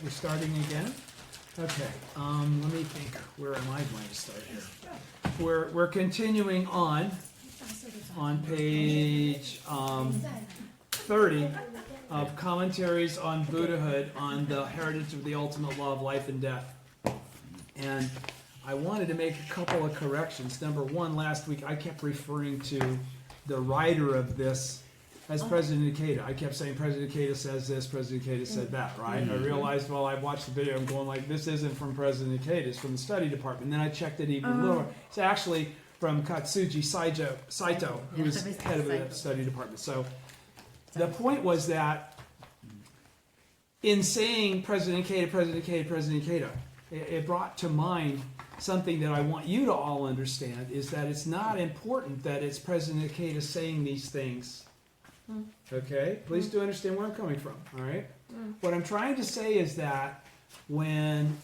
we're starting again. Okay, let me think. Where am I going to start here? We're continuing on page 30 of Commentaries on Buddhahood on the heritage of the ultimate law of life and death. And I wanted to make a couple of corrections. Number one, last week I kept referring to the writer of this as President Ikeda. I kept saying President Ikeda says this, President Ikeda said that, right? I realized while I watched the video, I'm going like, this isn't from President Ikeda, it's from the study department. And then I checked it even lower. It's actually from Katsuji Saito, who's head of the study department. So the point was that in saying President Ikeda, it brought to mind something that I want you to all understand, is that it's not important that it's President Ikeda saying these things. Okay? Please do understand where I'm coming from, all right? What I'm trying to say is that when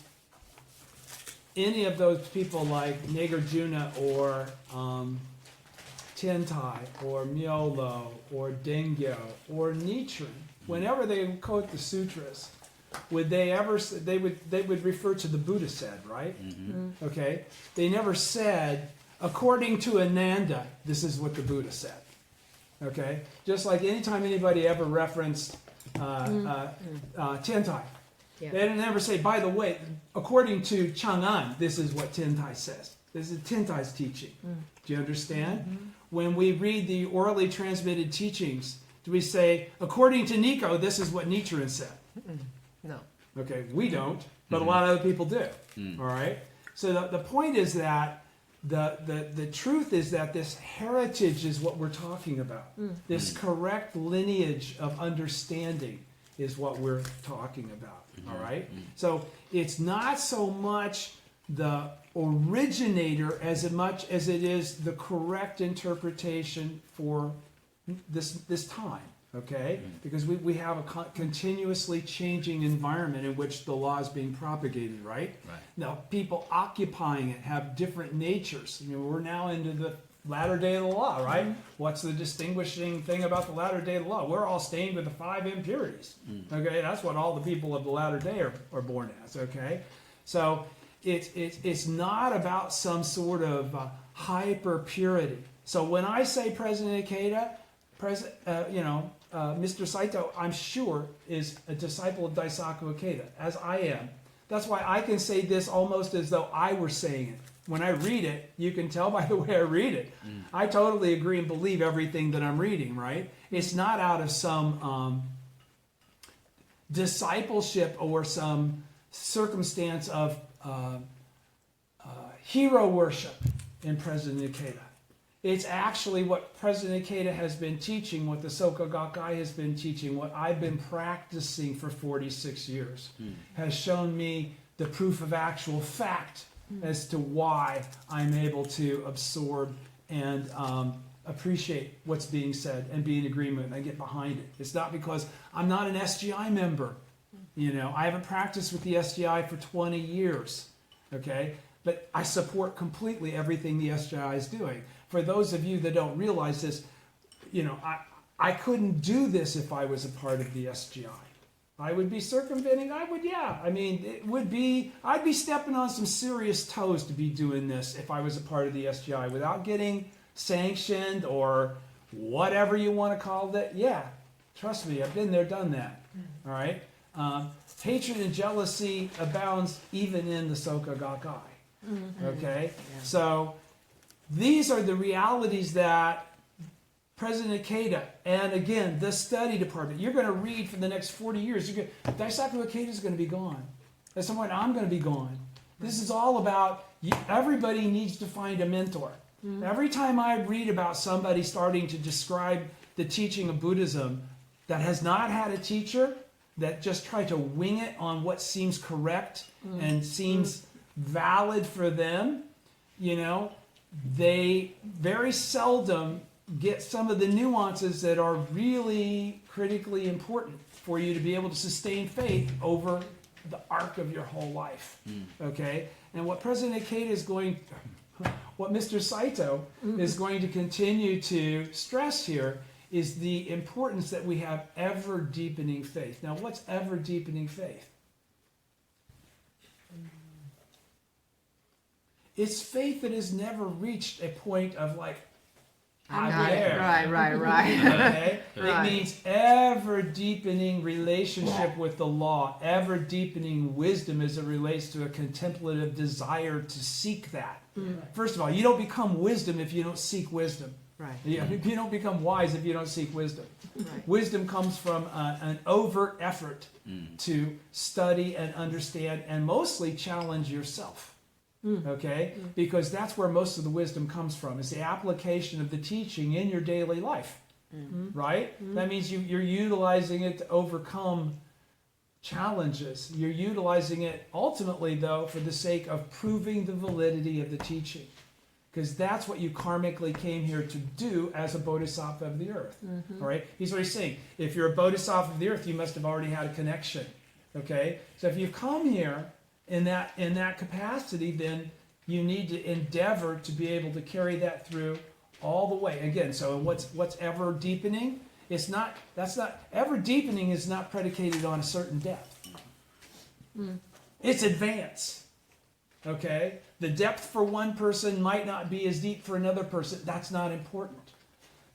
any of those people like Nagarjuna or Tentai or Myolo or Dengyo or Nichiren, whenever they quote the sutras, would they ever? They would refer to the Buddha said, right? Okay. They never said, according to Ananda, this is what the Buddha said. Okay. Just like anytime anybody ever referenced Tentai, they didn't ever say, by the way, according to Chang'an, this is what Tentai says. This is Tentai's teaching. Do you understand? When we read the orally transmitted teachings, do we say, according to Nico, this is what Nichiren said? No. Okay, we don't, but a lot of other people do. All right? So the point is that the truth is that this heritage is what we're talking about. This correct lineage of understanding is what we're talking about. All right? So it's not so much the originator as much as it is the correct interpretation for this time. Okay? Because we have a continuously changing environment in which the law is being propagated, right? Now, people occupying it have different natures. I mean, we're now into the latter day of the law, right? What's the distinguishing thing about the latter day of the law? We're all stained with the 5 impurities. Okay? That's what all the people of the latter day are born as, okay? So it's not about some sort of hyper purity. So when I say President Ikeda, Mr. Saito, I'm sure, is a disciple of Daisaku Ikeda, as I am. That's why I can say this almost as though I were saying it. When I read it, you can tell by the way I read it. I totally agree and believe everything that I'm reading, right? It's not out of some discipleship or some circumstance of hero worship in President Ikeda. It's actually what President Ikeda has been teaching, what the Soka Gakkai has been teaching, what I've been practicing for 46 years, has shown me the proof of actual fact as to why I'm able to absorb and appreciate what's being said and be in agreement and get behind it. It's not because I'm not an SGI member. You know, I haven't practiced with the SGI for 20 years. Okay? But I support completely everything the SGI is doing. For those of you that don't realize this, you know, I couldn't do this if I was a part of the SGI. I would be circumventing, I mean, it would be, I'd be stepping on some serious toes to be doing this if I was a part of the SGI without getting sanctioned or whatever you want to call it. Yeah, trust me, I've been there, done that. All right? Hatred and jealousy abounds even in the Soka Gakkai. Okay? So these are the realities that President Ikeda, and again, the study department, you're going to read for the next 40 years. Daisaku Ikeda is going to be gone. At some point, I'm going to be gone. This is all about, everybody needs to find a mentor. Every time I read about somebody starting to describe the teaching of Buddhism that has not had a teacher, that just try to wing it on what seems correct and seems valid for them, you know, they very seldom get some of the nuances that are really critically important for you to be able to sustain faith over the arc of your whole life. Okay? And what President Ikeda is what Mr. Saito is going to continue to stress here is the importance that we have ever deepening faith. Now, what's ever deepening faith? It's faith that has never reached a point of like, I'm Right, there. right. Okay? Right. It means ever deepening relationship with the law, ever deepening wisdom as it relates to a contemplative desire to seek that. First of all, you don't become wisdom if you don't seek wisdom. Right. You don't become wise if you don't seek wisdom. Right. Wisdom comes from an overt effort to study and understand and mostly challenge yourself. Okay? Because that's where most of the wisdom comes from. It's the application of the teaching in your daily life. Right? That means you're utilizing it to overcome challenges. You're utilizing it ultimately, though, for the sake of proving the validity of the teaching. Because that's what you karmically came here to do as a bodhisattva of the earth. All right? He's already saying, if you're a bodhisattva of the earth, you must have already had a connection. Okay? So if you've come here in that capacity, then you need to endeavor to be able to carry that through all the way. Again, so what's ever deepening? Ever deepening is not predicated on a certain depth. It's advance. Okay? The depth for one person might not be as deep for another person. That's not important.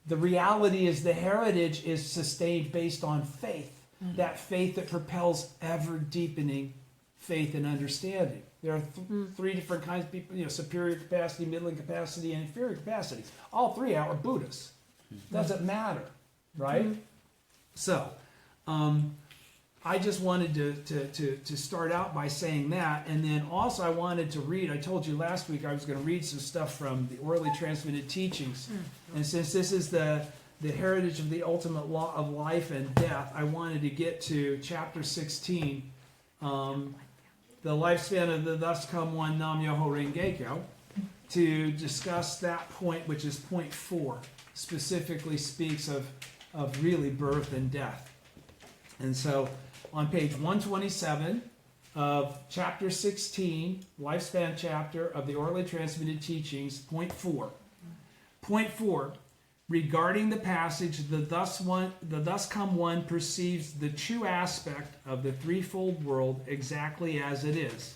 The reality is the heritage is sustained based on faith. That faith that propels ever deepening faith and understanding. There are three different kinds of people, superior capacity, middling capacity, and inferior capacity. All three are Buddhas. Doesn't matter, right? So, I just wanted to start out by saying that, and then also I wanted to read, I told you last week I was going to read some stuff from the orally transmitted teachings, and since this is the heritage of the ultimate law of life and death, I wanted to get to chapter 16, the lifespan of the thus come one Nam-myoho Renge-kyo, to discuss that point, which is point 4, specifically speaks of really birth and death. And so on page 127 of chapter 16, lifespan chapter of the orally transmitted teachings, point 4. Point 4, regarding the passage, the thus come one perceives the true aspect of the threefold world exactly as it is.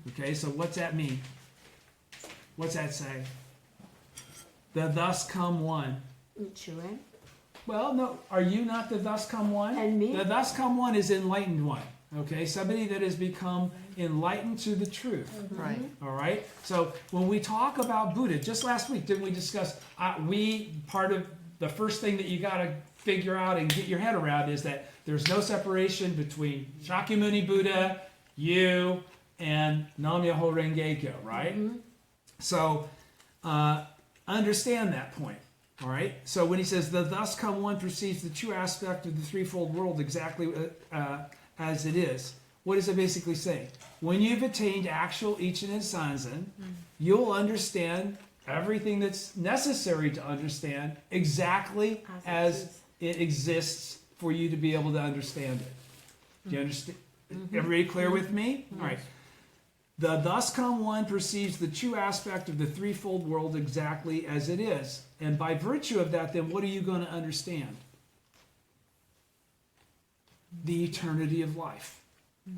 Okay, so what's that mean? What's that say? The thus come one. Children. Well, no, are you not the thus come one? And me? The thus come one is enlightened one. Okay, somebody that has become enlightened to the truth. Right. All right. So when we talk about Buddha, just last week, didn't we discuss? Part of the first thing that you got to figure out and get your head around is that there's no separation between Shakyamuni Buddha, you, and Nam-myoho Renge-kyo, right? So understand that point. All right. So when he says the thus come one perceives the true aspect of the threefold world exactly as it is, what is it basically saying? When you've attained actual Ichinen Sanzen, you'll understand everything that's necessary to understand exactly as it exists for you to be able to understand it. Do you understand? Everybody clear with me? All right. The thus come one perceives the true aspect of the threefold world exactly as it is. And by virtue of that, then what are you going to understand? The eternity of life.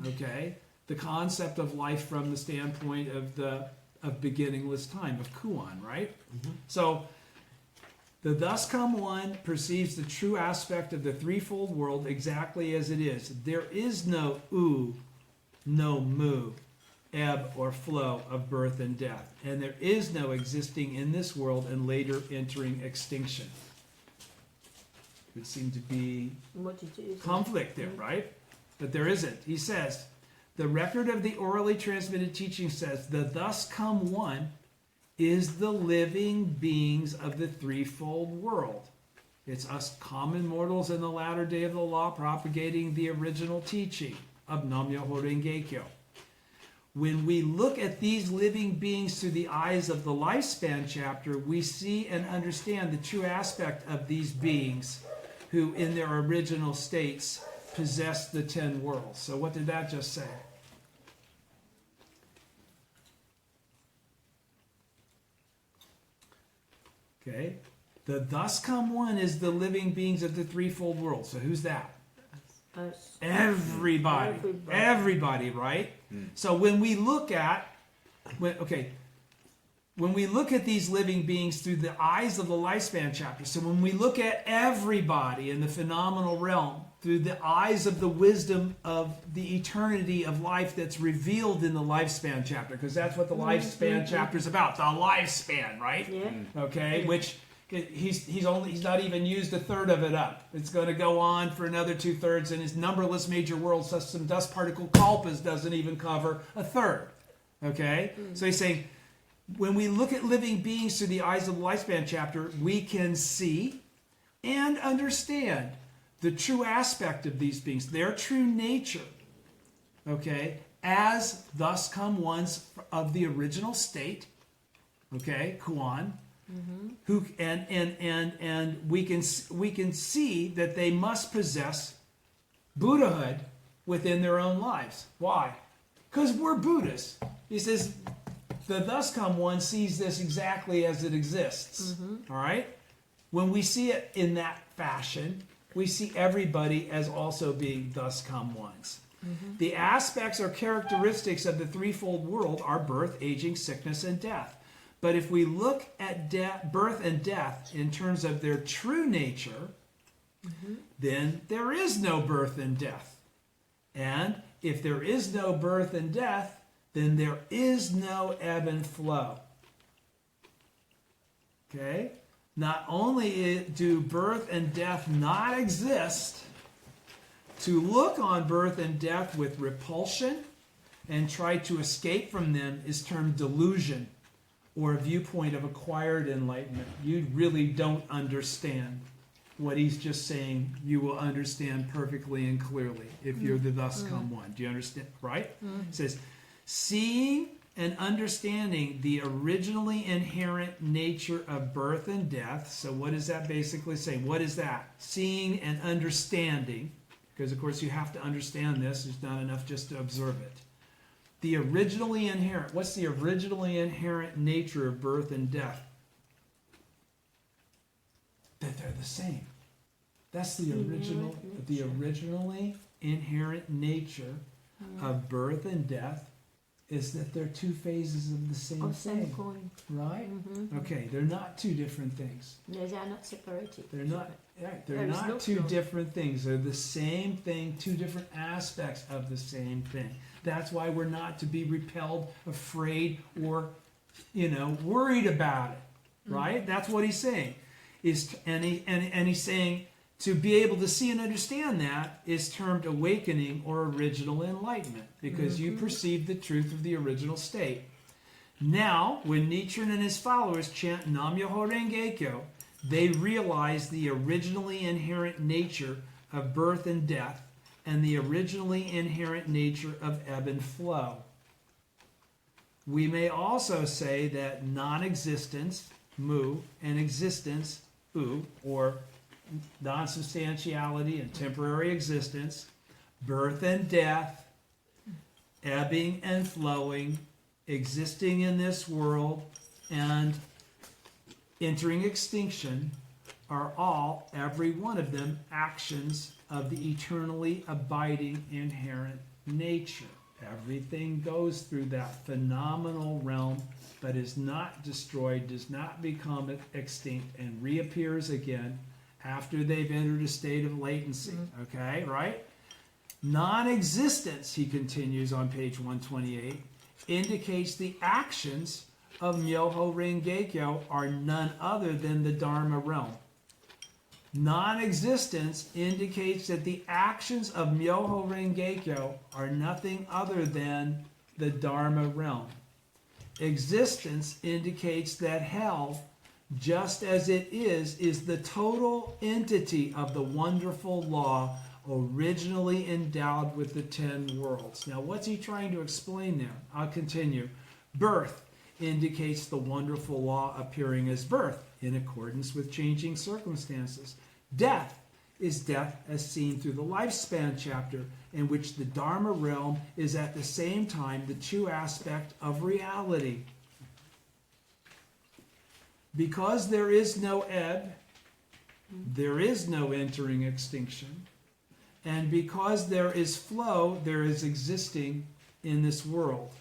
Okay? The concept of life from the standpoint of beginningless time, of Kuan, right? So, the thus come one perceives the true aspect of the threefold world exactly as it is. There is no no mu, ebb or flow of birth and death. And there is no existing in this world and later entering extinction. It would seem to be conflict there, right? But there isn't. He says, the record of the orally transmitted teaching says, the thus come one is the living beings of the threefold world. It's us common mortals in the latter day of the law propagating the original teaching of Nam-myoho Renge-kyo. When we look at these living beings through the eyes of the lifespan chapter, we see and understand the true aspect of these beings who in their original states possessed the 10 worlds. So what did that just say? Okay. The thus come one is the living beings of the threefold world. So who's that? Us. Everybody. Everybody. Everybody, right? So when we look at, when we look at these living beings through the eyes of the lifespan chapter, so when we look at everybody in the phenomenal realm through the eyes of the wisdom of the eternity of life that's revealed in the lifespan chapter, because that's what the lifespan chapter is about, the lifespan, right? Yeah. Okay, which he's not even used a third of it up. It's going to go on for another 2/3, and his numberless major world system dust particle kalpas doesn't even cover a third. Okay, so he's saying when we look at living beings through the eyes of the lifespan chapter, we can see and understand the true aspect of these beings, their true nature. Okay, as thus come ones of the original state. Okay, Kuan. Who and we can see that they must possess Buddhahood within their own lives. Why? Because we're Buddhists. He says the thus come one sees this exactly as it exists. All right. When we see it in that fashion, we see everybody as also being thus come ones. The aspects or characteristics of the threefold world are birth, aging, sickness, and death. But if we look at birth and death in terms of their true nature, then there is no birth and death. And if there is no birth and death, then there is no ebb and flow. Okay? Not only do birth and death not exist, to look on birth and death with repulsion and try to escape from them is termed delusion, or a viewpoint of acquired enlightenment. You really don't understand what he's just saying. You will understand perfectly and clearly if you're the thus come one. Do you understand? Right? It says, seeing and understanding the originally inherent nature of birth and death. So what does that basically say? What is that? Seeing and understanding. Because of course you have to understand this. It's not enough just to observe it. The originally inherent. What's the originally inherent nature of birth and death? That they're the same. That's the originally inherent nature of birth and death, is that they're two phases of the same thing. Coin. Right? Okay, they're not two different things. No, they are not separated. They're not. Right, they're There is not no two flow. different things. They're the same thing, two different aspects of the same thing. That's why we're not to be repelled, afraid, or worried about it. Right? That's what he's saying. And he's saying to be able to see and understand that is termed awakening or original enlightenment, because you perceive the truth of the original state. Now, when Nichiren and his followers chant Nam-myoho Renge-kyo, they realize the originally inherent nature of birth and death and the originally inherent nature of ebb and flow. We may also say that non-existence, mu, and existence, u, or non-substantiality and temporary existence, birth and death, ebbing and flowing, existing in this world, and entering extinction are all, every one of them, actions of the eternally abiding inherent nature. Everything goes through that phenomenal realm, but is not destroyed, does not become extinct, and reappears again after they've entered a state of latency. Okay, right? Non-existence, he continues on page 128, indicates the actions of Myoho Renge-kyo are none other than the Dharma realm. Non-existence indicates that the actions of Myoho Renge-kyo are nothing other than the Dharma realm. Existence indicates that hell, just as it is the total entity of the wonderful law originally endowed with the 10 worlds. Now, what's he trying to explain there? I'll continue. Birth indicates the wonderful law appearing as birth in accordance with changing circumstances. Death is death as seen through the lifespan chapter, in which the Dharma realm is at the same time the true aspect of reality. Because there is no ebb, there is no entering extinction, And because there is flow, there is existing in this world.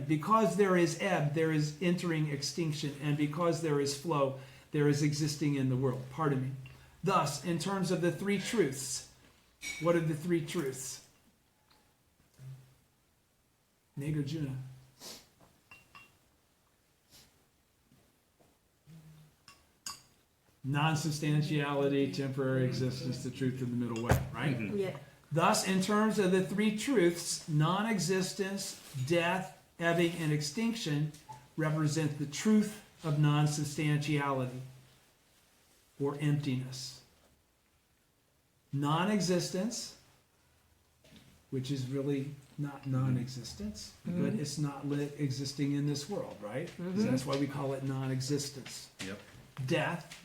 Because there is ebb, there is entering extinction. And because there is flow, there is existing in the world. Pardon me. Thus, in terms of the three truths, what are the three truths? Nagarjuna. Non-substantiality, temporary existence, the truth of the middle way, right? Yeah. Thus, in terms of the three truths, non-existence, death, ebbing, and extinction represent the truth of non-substantiality or emptiness. Non-existence, which is really not non-existence, but it's not existing in this world, right? So that's why we call it non-existence. Yep. Death,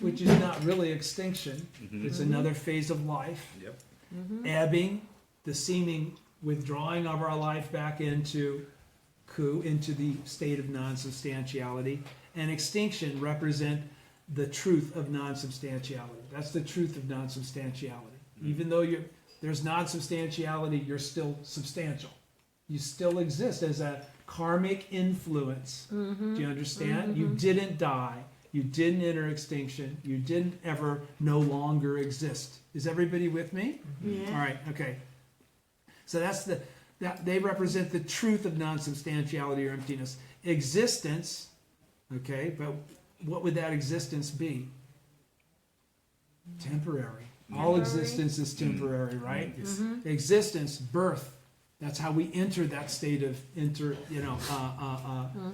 which is not really extinction, it's another phase of life. Yep. Ebbing, the seeming withdrawing of our life back into the state of non-substantiality. And extinction represent the truth of non-substantiality. That's the truth of non-substantiality. Even though there's non-substantiality, you're still substantial. You still exist as a karmic influence. Do you understand? You didn't die. You didn't enter extinction. You didn't ever no longer exist. Is everybody with me? Yeah. All right, okay. So that they represent the truth of non-substantiality or emptiness. Existence, okay, but what would that existence be? Temporary. All existence is temporary, right? It's existence, birth. That's how we enter that state of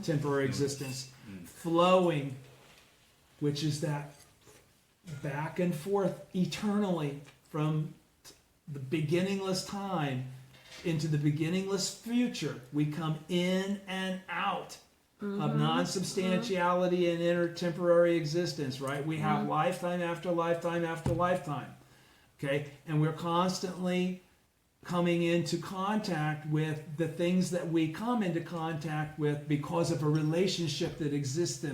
temporary existence. Flowing, which is that back and forth eternally from the beginningless time into the beginningless future. We come in and out of non-substantiality and intertemporary existence, right? We have lifetime after lifetime after lifetime, okay? And we're constantly coming into contact with the things that we come into contact with because of a relationship that exists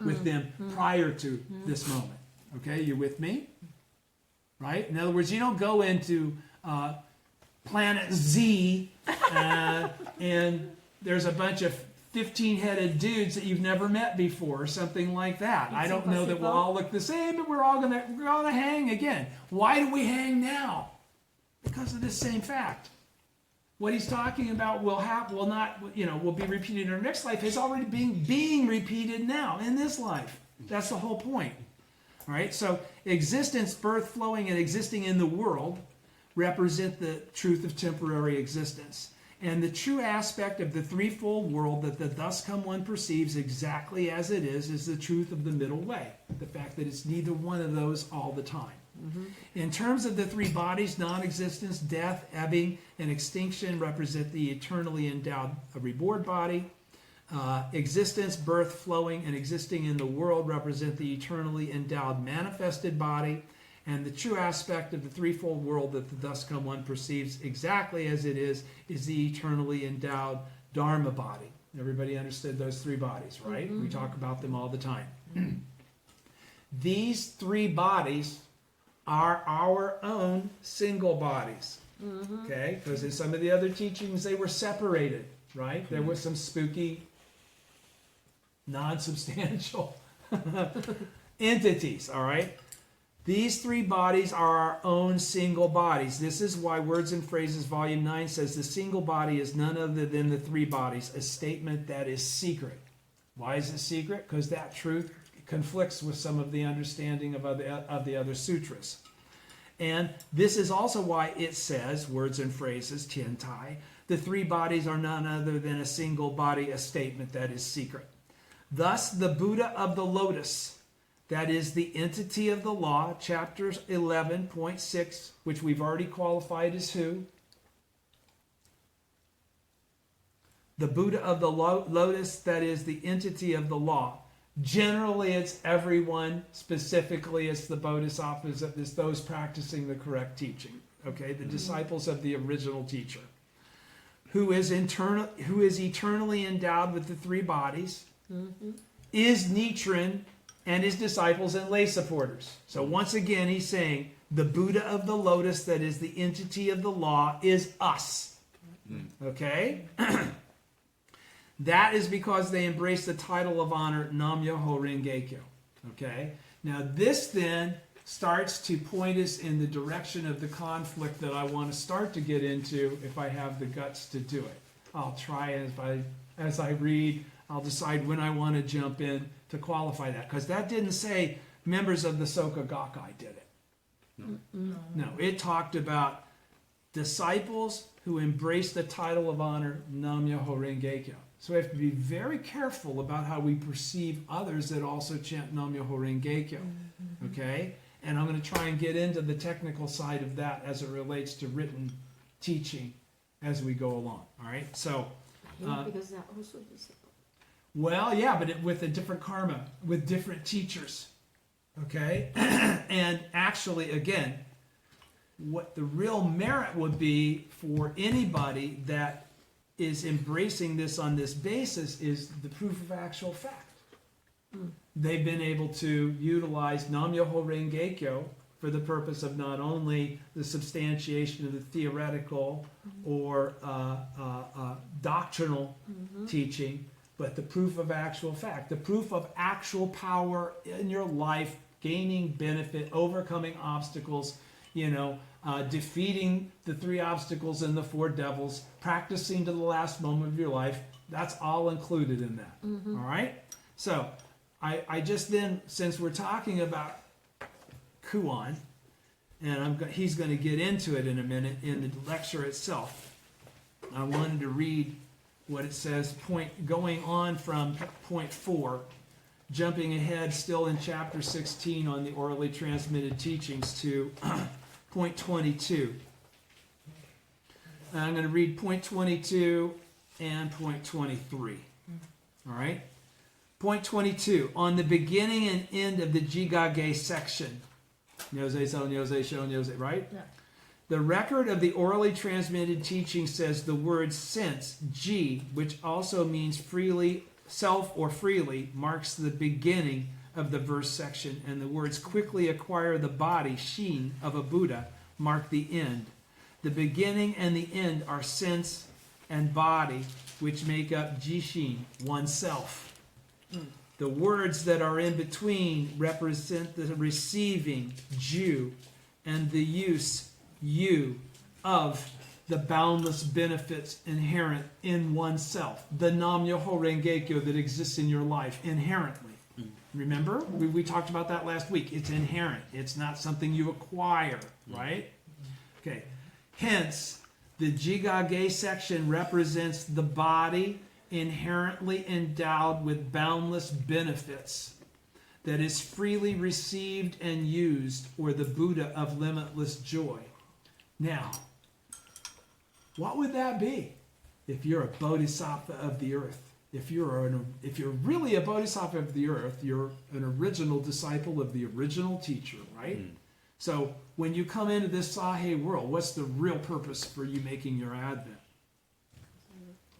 with them prior to this moment. Okay, you with me? Right? In other words, you don't go into planet Z and there's a bunch of 15-headed dudes that you've never met before or something like that. I don't know that we'll all look the same, but we're all gonna hang again. Why do we hang now? Because of this same fact. What he's talking about will be repeated in our next life is already being repeated now in this life. That's the whole point. All right, so existence, birth, flowing, and existing in the world represent the truth of temporary existence. And the true aspect of the threefold world that the thus come one perceives exactly as it is the truth of the middle way. The fact that it's neither one of those all the time. In terms of the three bodies, non-existence, death, ebbing, and extinction represent the eternally endowed reborn body. Existence, birth, flowing, and existing in the world represent the eternally endowed manifested body. And the true aspect of the threefold world that the thus come one perceives exactly as it is the eternally endowed Dharma body. Everybody understood those three bodies, right? We talk about them all the time. These three bodies are our own single bodies. Okay? Because in some of the other teachings, they were separated, right? There was some spooky, non-substantial entities, all right? These three bodies are our own single bodies. This is why Words and Phrases, Volume 9 says the single body is none other than the three bodies, a statement that is secret. Why is it secret? Because that truth conflicts with some of the understanding of the other sutras. And this is also why it says, Words and Phrases, Tiantai, the three bodies are none other than a single body, a statement that is secret. Thus, the Buddha of the Lotus, that is the entity of the law, chapter 11.6, which we've already qualified as who? The Buddha of the Lotus, that is the entity of the law. Generally, it's everyone. Specifically, it's the bodhisattvas, it's those practicing the correct teaching. Okay, the disciples of the original teacher, who is eternally endowed with the three bodies, is Nichiren and his disciples and lay supporters. So once again, he's saying The Buddha of the lotus, that is the entity of the law, is us. Okay? That is because they embrace the title of honor Nam-myoho Renge-kyo. Okay? Now this then starts to point us in the direction of the conflict that I want to start to get into if I have the guts to do it. I'll try as I read, I'll decide when I want to jump in to qualify that. Because that didn't say members of the Soka Gakkai did it. No, it talked about disciples who embrace the title of honor Nam-myoho Renge-kyo. So we have to be very careful about how we perceive others that also chant Nam-myoho Renge-kyo. Okay? And I'm going to try and get into the technical side of that as it relates to written teaching as we go along. All right? So, because they're also disciples. well, yeah, but with a different karma, with different teachers. Okay? And actually, again, what the real merit would be for anybody that is embracing this on this basis is the proof of actual fact. They've been able to utilize Nam-myoho Renge-kyo for the purpose of not only the substantiation of the theoretical or doctrinal teaching, but the proof of actual fact, the proof of actual power in your life, gaining benefit, overcoming obstacles, defeating the 3 obstacles and the 4 devils, practicing to the last moment of your life. That's all included in that. All right? So I just then, since we're talking about Kuan, and he's going to get into it in a minute in the lecture itself, I wanted to read what it says, going on from point 4, jumping ahead still in chapter 16 on the orally transmitted teachings to point 22. And I'm going to read point 22 and point 23. All right? Point 22. On the beginning and end of the Jigage section. Nyose so, nyose sho, nyose, right? Yeah. The record of the orally transmitted teaching says the word since, ji, which also means freely, self or freely, marks the beginning of the verse section, and the words quickly acquire the body, shin, of a Buddha, mark the end. The beginning and the end are sense and body, which make up jishin, oneself. The words that are in between represent the receiving, ju, and the use, you, of the boundless benefits inherent in oneself. The Nam-myoho Renge-kyo that exists in your life inherently. Remember? We talked about that last week. It's inherent. It's not something you acquire, right? Okay. Hence, the Jigage section represents the body inherently endowed with boundless benefits that is freely received and used, or the Buddha of limitless joy. Now, what would that be if you're a bodhisattva of the earth? If you're really a bodhisattva of the earth, you're an original disciple of the original teacher, right? So when you come into this Sahe world, what's the real purpose for you making your advent?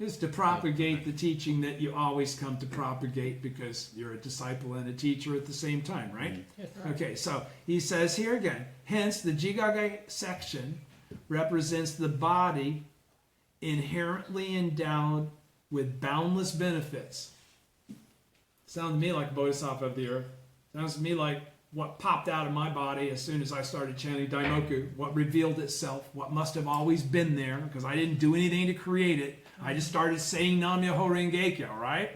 Is to propagate the teaching that you always come to propagate, because you're a disciple and a teacher at the same time, right? Okay, so he says here again, hence the Jigage section represents the body inherently endowed with boundless benefits. Sounds to me like a bodhisattva of the earth. Sounds to me like what popped out of my body as soon as I started chanting Daimoku, what revealed itself, what must have always been there, because I didn't do anything to create it. I just started saying Nam-myoho Renge-kyo, right?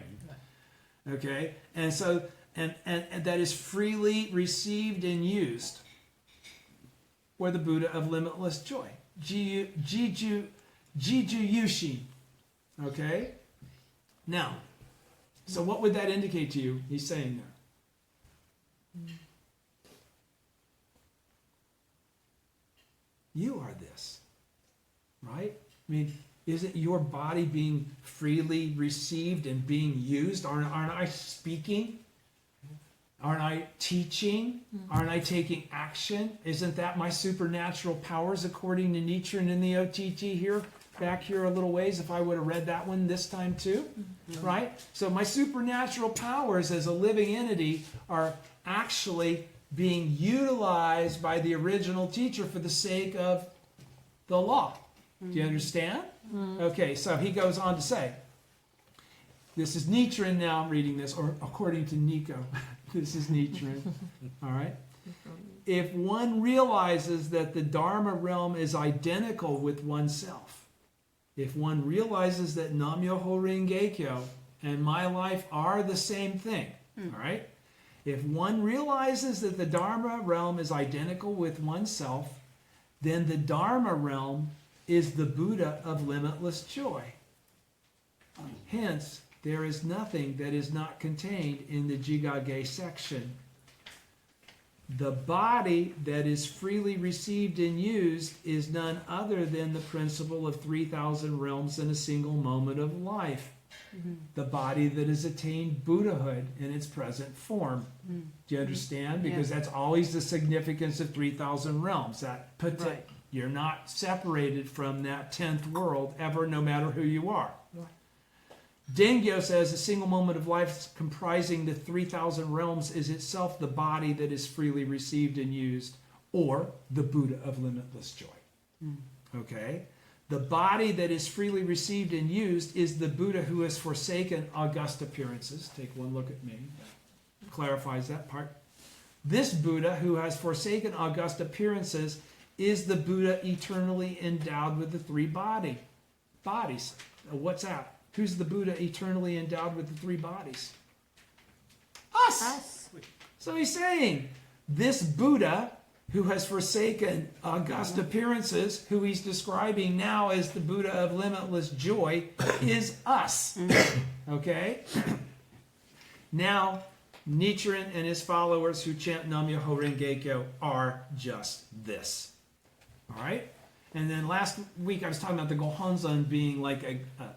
Okay, and so, and that is freely received and used, or the Buddha of limitless joy. Jiju Yushin. Okay? Now, so what would that indicate to you? He's saying there. You are this. Right? I mean, isn't your body being freely received and being used? Aren't I speaking? Aren't I teaching? Aren't I taking action? Isn't that my supernatural powers according to Nichiren in the OTT here? Back here a little ways, if I would have read that one this time too, right? So my supernatural powers as a living entity are actually being utilized by the original teacher for the sake of the law. Do you understand? Okay, so he goes on to say, this is Nichiren now reading this, or according to Nico, this is Nichiren. All right? If one realizes that the Dharma realm is identical with oneself, if one realizes that Nam-myoho Renge-kyo and my life are the same thing, all right? If one realizes that the Dharma realm is identical with oneself, then the Dharma realm is the Buddha of limitless joy. Hence, there is nothing that is not contained in the Jigage section. The body that is freely received and used is none other than the principle of 3,000 realms in a single moment of life. The body that has attained Buddhahood in its present form. Do you understand? Because that's always the significance of 3,000 realms. That puts it, you're not separated from that 10th world ever, no matter who you are. Dengyo says a single moment of life comprising the 3,000 realms is itself the body that is freely received and used, or the Buddha of limitless joy. Okay? The body that is freely received and used is the Buddha who has forsaken august appearances. Take one look at me. Clarifies that part. This Buddha who has forsaken august appearances is the Buddha eternally endowed with the three bodies. What's that? Who's the Buddha eternally endowed with the three bodies? Us! So he's saying, this Buddha who has forsaken august appearances, who he's describing now as the Buddha of limitless joy, is us. Okay? Now, Nichiren and his followers who chant Nam-myoho Renge-kyo are just this. All right? And then last week I was talking about the Gohonzon being like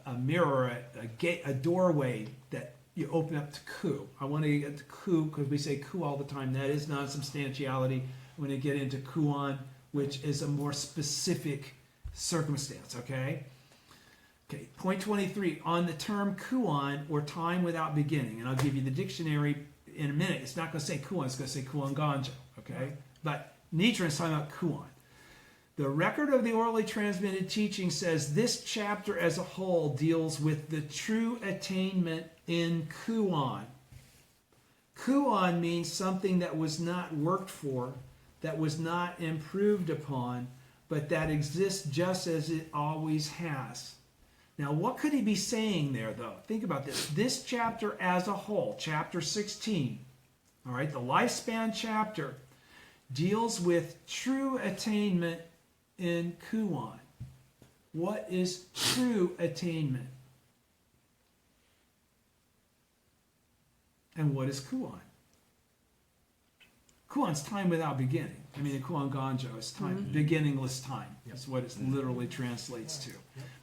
a mirror, a gate, a doorway that you open up to Ku. I want to get to Ku because we say Ku all the time. That is non-substantiality. I'm going to get into Kuan, which is a more specific circumstance, okay? Okay, point 23, on the term Kuan, or time without beginning. And I'll give you the dictionary in a minute. It's not going to say Kuan, it's going to say Kuan Ganjo, okay? But Nichiren is talking about Kuan. The record of the orally transmitted teaching says this chapter as a whole deals with the true attainment in Kuan. Kuan means something that was not worked for, that was not improved upon, but that exists just as it always has. Now, what could he be saying there, though? Think about this. This chapter as a whole, chapter 16, all right, the lifespan chapter, deals with true attainment in Kuan. What is true attainment? And what is Kuan? Kuan's time without beginning. I mean, the Kuan Ganjo is time, beginningless time. That's what it literally translates to.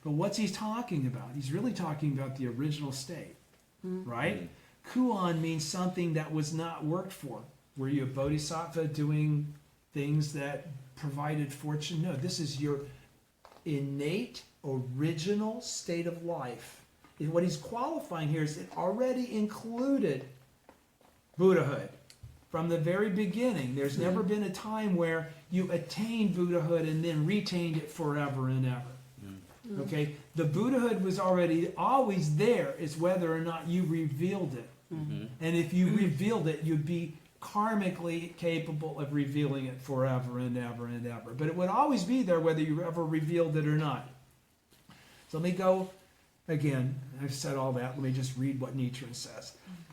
But what's he talking about? He's really talking about the original state, right? Kuan means something that was not worked for. Were you a bodhisattva doing things that provided fortune? No, this is your innate, original state of life. And what he's qualifying here is it already included Buddhahood. From the very beginning, there's never been a time where you attained Buddhahood and then retained it forever and ever. Okay? The Buddhahood was already always there. It's whether or not you revealed it. And if you revealed it, you'd be karmically capable of revealing it forever and ever and ever. But it would always be there whether you ever revealed it or not. So let me go again. I've said all that. Let me just read what Nichiren says.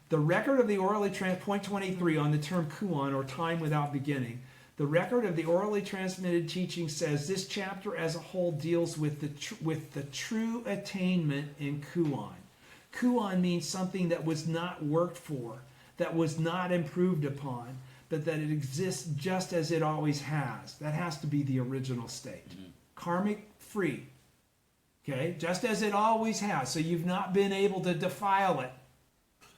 The record of the orally point 23 on the term Kuan, or time without beginning. The record of the orally transmitted teaching says this chapter as a whole deals with the true attainment in Kuan. Kuan means something that was not worked for, that was not improved upon, but that it exists just as it always has. That has to be the original state. Karmic free. Okay? Just as it always has. So you've not been able to defile it.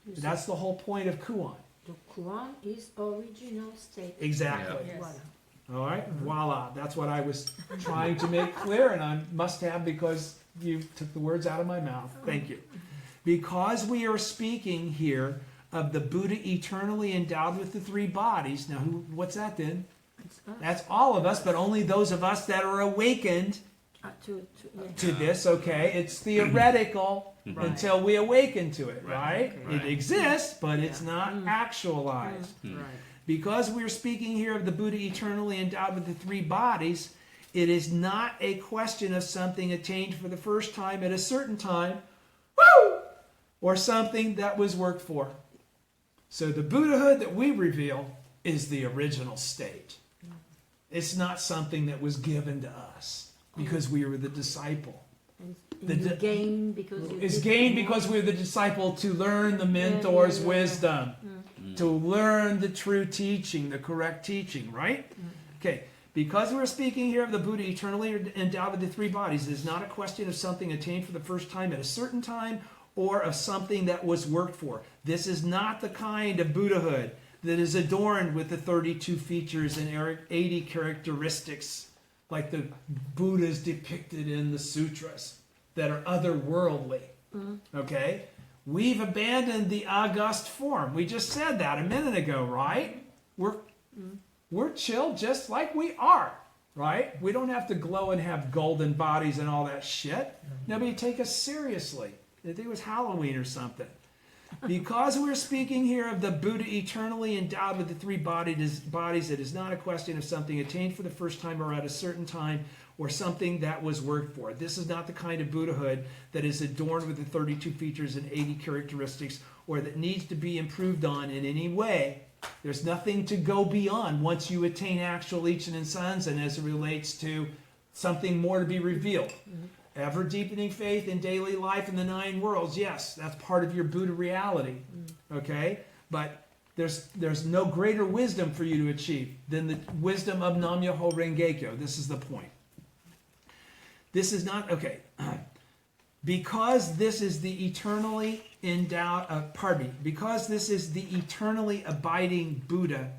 That's the whole point of Kuan. The Kuan is original state. Exactly. Yes. All right? Voila. That's what I was trying to make clear, and I must have because you took the words out of my mouth. Thank you. Because we are speaking here of the Buddha eternally endowed with the three bodies. Now, what's that then? It's us. That's all of us, but only those of us that are awakened to this, okay? It's theoretical until we awaken to it, right? Okay. It exists, but it's Yeah. not actualized. Right. Because we're speaking here of the Buddha eternally endowed with the three bodies, it is not a question of something attained for the first time at a certain time, woo, or something that was worked for. So the Buddhahood that we reveal is the original state. It's not something that was given to us because we were the disciple. It's gained because It's gained because we're the disciple to learn the mentor's wisdom, to learn the true teaching, the correct teaching, right? Okay, because we're speaking here of the Buddha eternally endowed with the three bodies, it is not a question of something attained for the first time at a certain time or of something that was worked for. This is not the kind of Buddhahood that is adorned with the 32 features and 80 characteristics like the Buddhas depicted in the sutras that are otherworldly. Okay? We've abandoned the august form. We just said that a minute ago, right? We're chill just like we are, right? We don't have to glow and have golden bodies and all that shit. Nobody take us seriously. I think it was Halloween or something. Because we're speaking here of the Buddha eternally endowed with the three bodies, it is not a question of something attained for the first time or at a certain time or something that was worked for. This is not the kind of Buddhahood that is adorned with the 32 features and 80 characteristics or that needs to be improved on in any way. There's nothing to go beyond once you attain actual Ichen and Sanzen as it relates to something more to be revealed. Ever deepening faith in daily life in the 9 worlds, yes, that's part of your Buddha reality, okay? But there's no greater wisdom for you to achieve than the wisdom of Nam-myoho Renge-kyo. This is the point. This is not, okay, because this is the eternally endowed, because this is the eternally abiding Buddha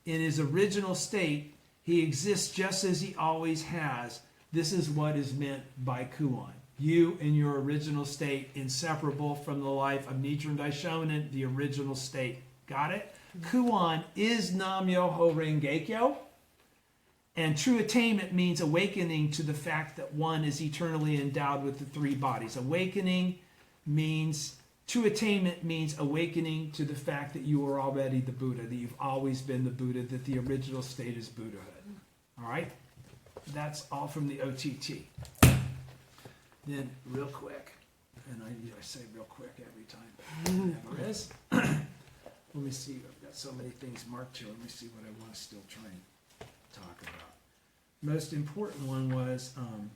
in his original state, he exists just as he always has. This is what is meant by Kuan. You in your original state, inseparable from the life of Nichiren Daishonin, the original state. Got it? Kuan is Nam-myoho Renge-kyo. And true attainment means awakening to the fact that one is eternally endowed with the three bodies. Awakening means, true attainment means awakening to the fact that you are already the Buddha, that you've always been the Buddha, that the original state is Buddhahood. All right? That's all from the OTT. Then, real quick, and I say real quick every time, never is. Let me see, I've got so many things marked here. Let me see what I want to still try and talk about. Most important one was, I don't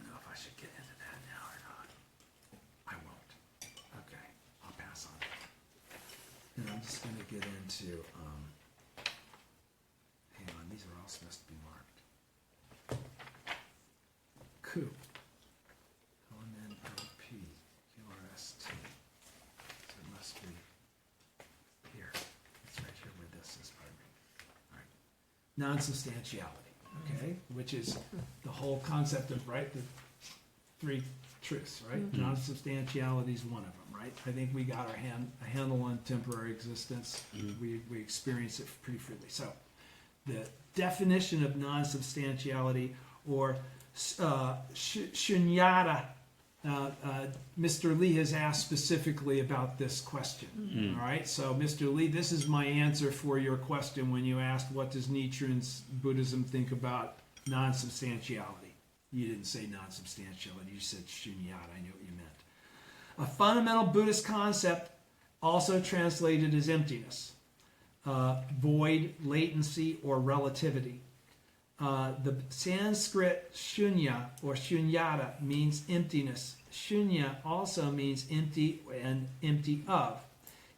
know if I should get into that now or not. I won't. Okay, I'll pass on it. And I'm just going to get into, hang on, these are all supposed to be marked. Coup. LMNLP, QRST. So it must be here. It's right here where this is, pardon me. All right. Non-substantiality, okay? Which is the whole concept of, right, the 3 truths, right? Non-substantiality is one of them, right? I think we got a handle on temporary existence. We experience it pretty freely. So the definition of non-substantiality or shunyata, Mr. Lee has asked specifically about this question. All right, so Mr. Lee, this is my answer for your question when you asked what does Nichiren's Buddhism think about non-substantiality. You didn't say non-substantiality, you said shunyata. I knew what you meant. A fundamental Buddhist concept, also translated as emptiness, void, latency, or relativity. The Sanskrit shunya or shunyata means emptiness. Shunya also means empty and empty of.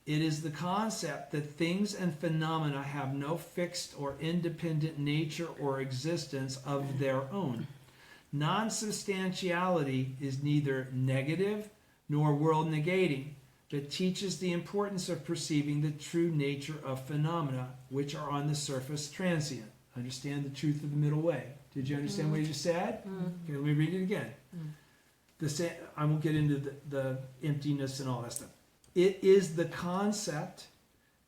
It is the concept that things and phenomena have no fixed or independent nature or existence of their own. Non-substantiality is neither negative nor world negating, but teaches the importance of perceiving the true nature of phenomena, which are on the surface transient. Understand the truth of the middle way. Did you understand what you just said? Okay, let me read it again. I won't get into the emptiness and all that stuff. It is the concept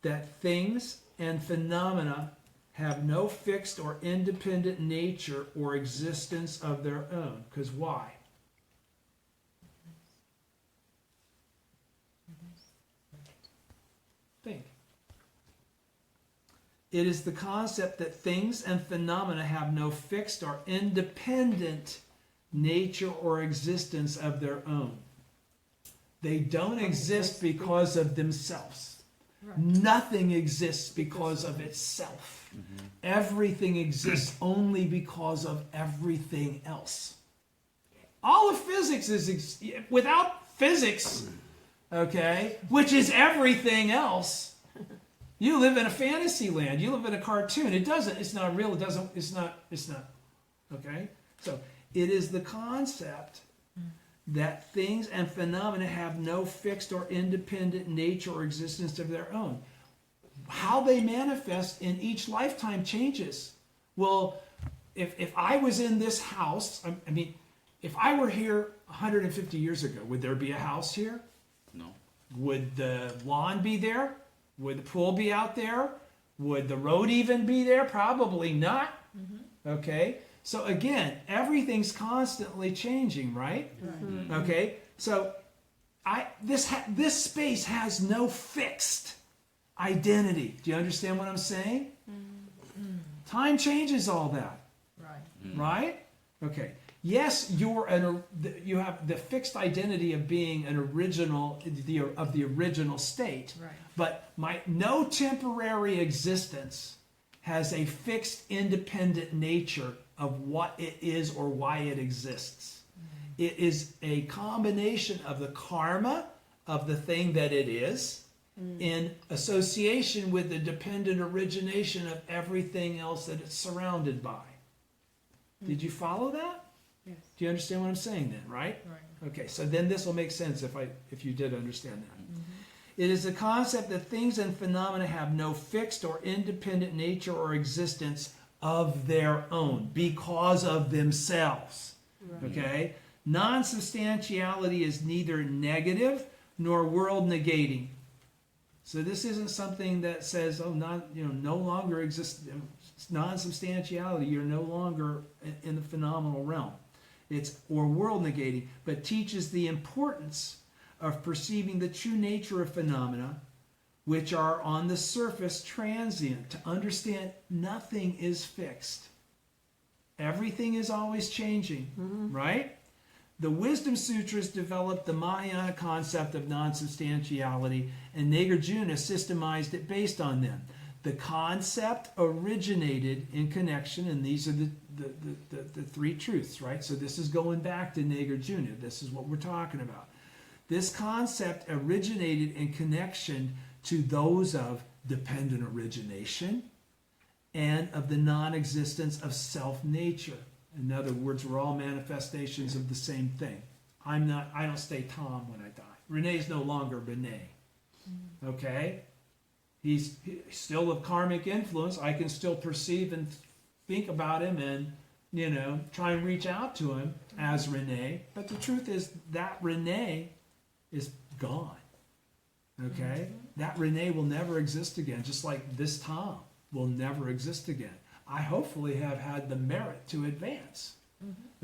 that things and phenomena have no fixed or independent nature or existence of their own. Because why? Think. It is the concept that things and phenomena have no fixed or independent nature or existence of their own. They don't exist because of themselves. Right. Nothing exists because of itself. Mm-hmm. Everything exists only because of everything else. All of physics is without physics, okay, which is everything else. You live in a fantasy land. You live in a cartoon. It's not real. It's not. Okay? So it is the concept that things and phenomena have no fixed or independent nature or existence of their own. How they manifest in each lifetime changes. Well, if I was in this house, I mean, if I were here 150 years ago, would there be a house here? No. Would the lawn be there? Would the pool be out there? Would the road even be there? Probably not. Okay? So again, everything's constantly changing, right? Okay? So this space has no fixed identity. Do you understand what I'm saying? Time changes all that. Right. Right? Okay. Yes, you have the fixed identity of being an original of the original state. Right. But no temporary existence has a fixed independent nature of what it is or why it exists. It is a combination of the karma of the thing that it is in association with the dependent origination of everything else that it's surrounded by. Did you follow that? Yes. Do you understand what I'm saying then, right? Right. Okay, so then this will make sense if you did understand that. It is the concept that things and phenomena have no fixed or independent nature or existence of their own because of themselves. Right. Okay? Non-substantiality is neither negative nor world negating. So this isn't something that says, no longer exists. Non-substantiality, you're no longer in the phenomenal realm. Or world negating, but teaches the importance of perceiving the true nature of phenomena, which are on the surface transient. To understand nothing is fixed. Everything is always changing, right? The Wisdom Sutras developed the Mahayana concept of non-substantiality, and Nagarjuna systemized it based on them. The concept originated in connection, and these are the three truths, right? So this is going back to Nagarjuna. This is what we're talking about. This concept originated in connection to those of dependent origination and of the non-existence of self-nature. In other words, we're all manifestations of the same thing. I don't stay Tom when I die. Renee's no longer Renee. Okay? He's still of karmic influence. I can still perceive and think about him and, try and reach out to him as Renee. But the truth is that Renee is gone. Okay? That Renee will never exist again, just like this Tom will never exist again. I hopefully have had the merit to advance.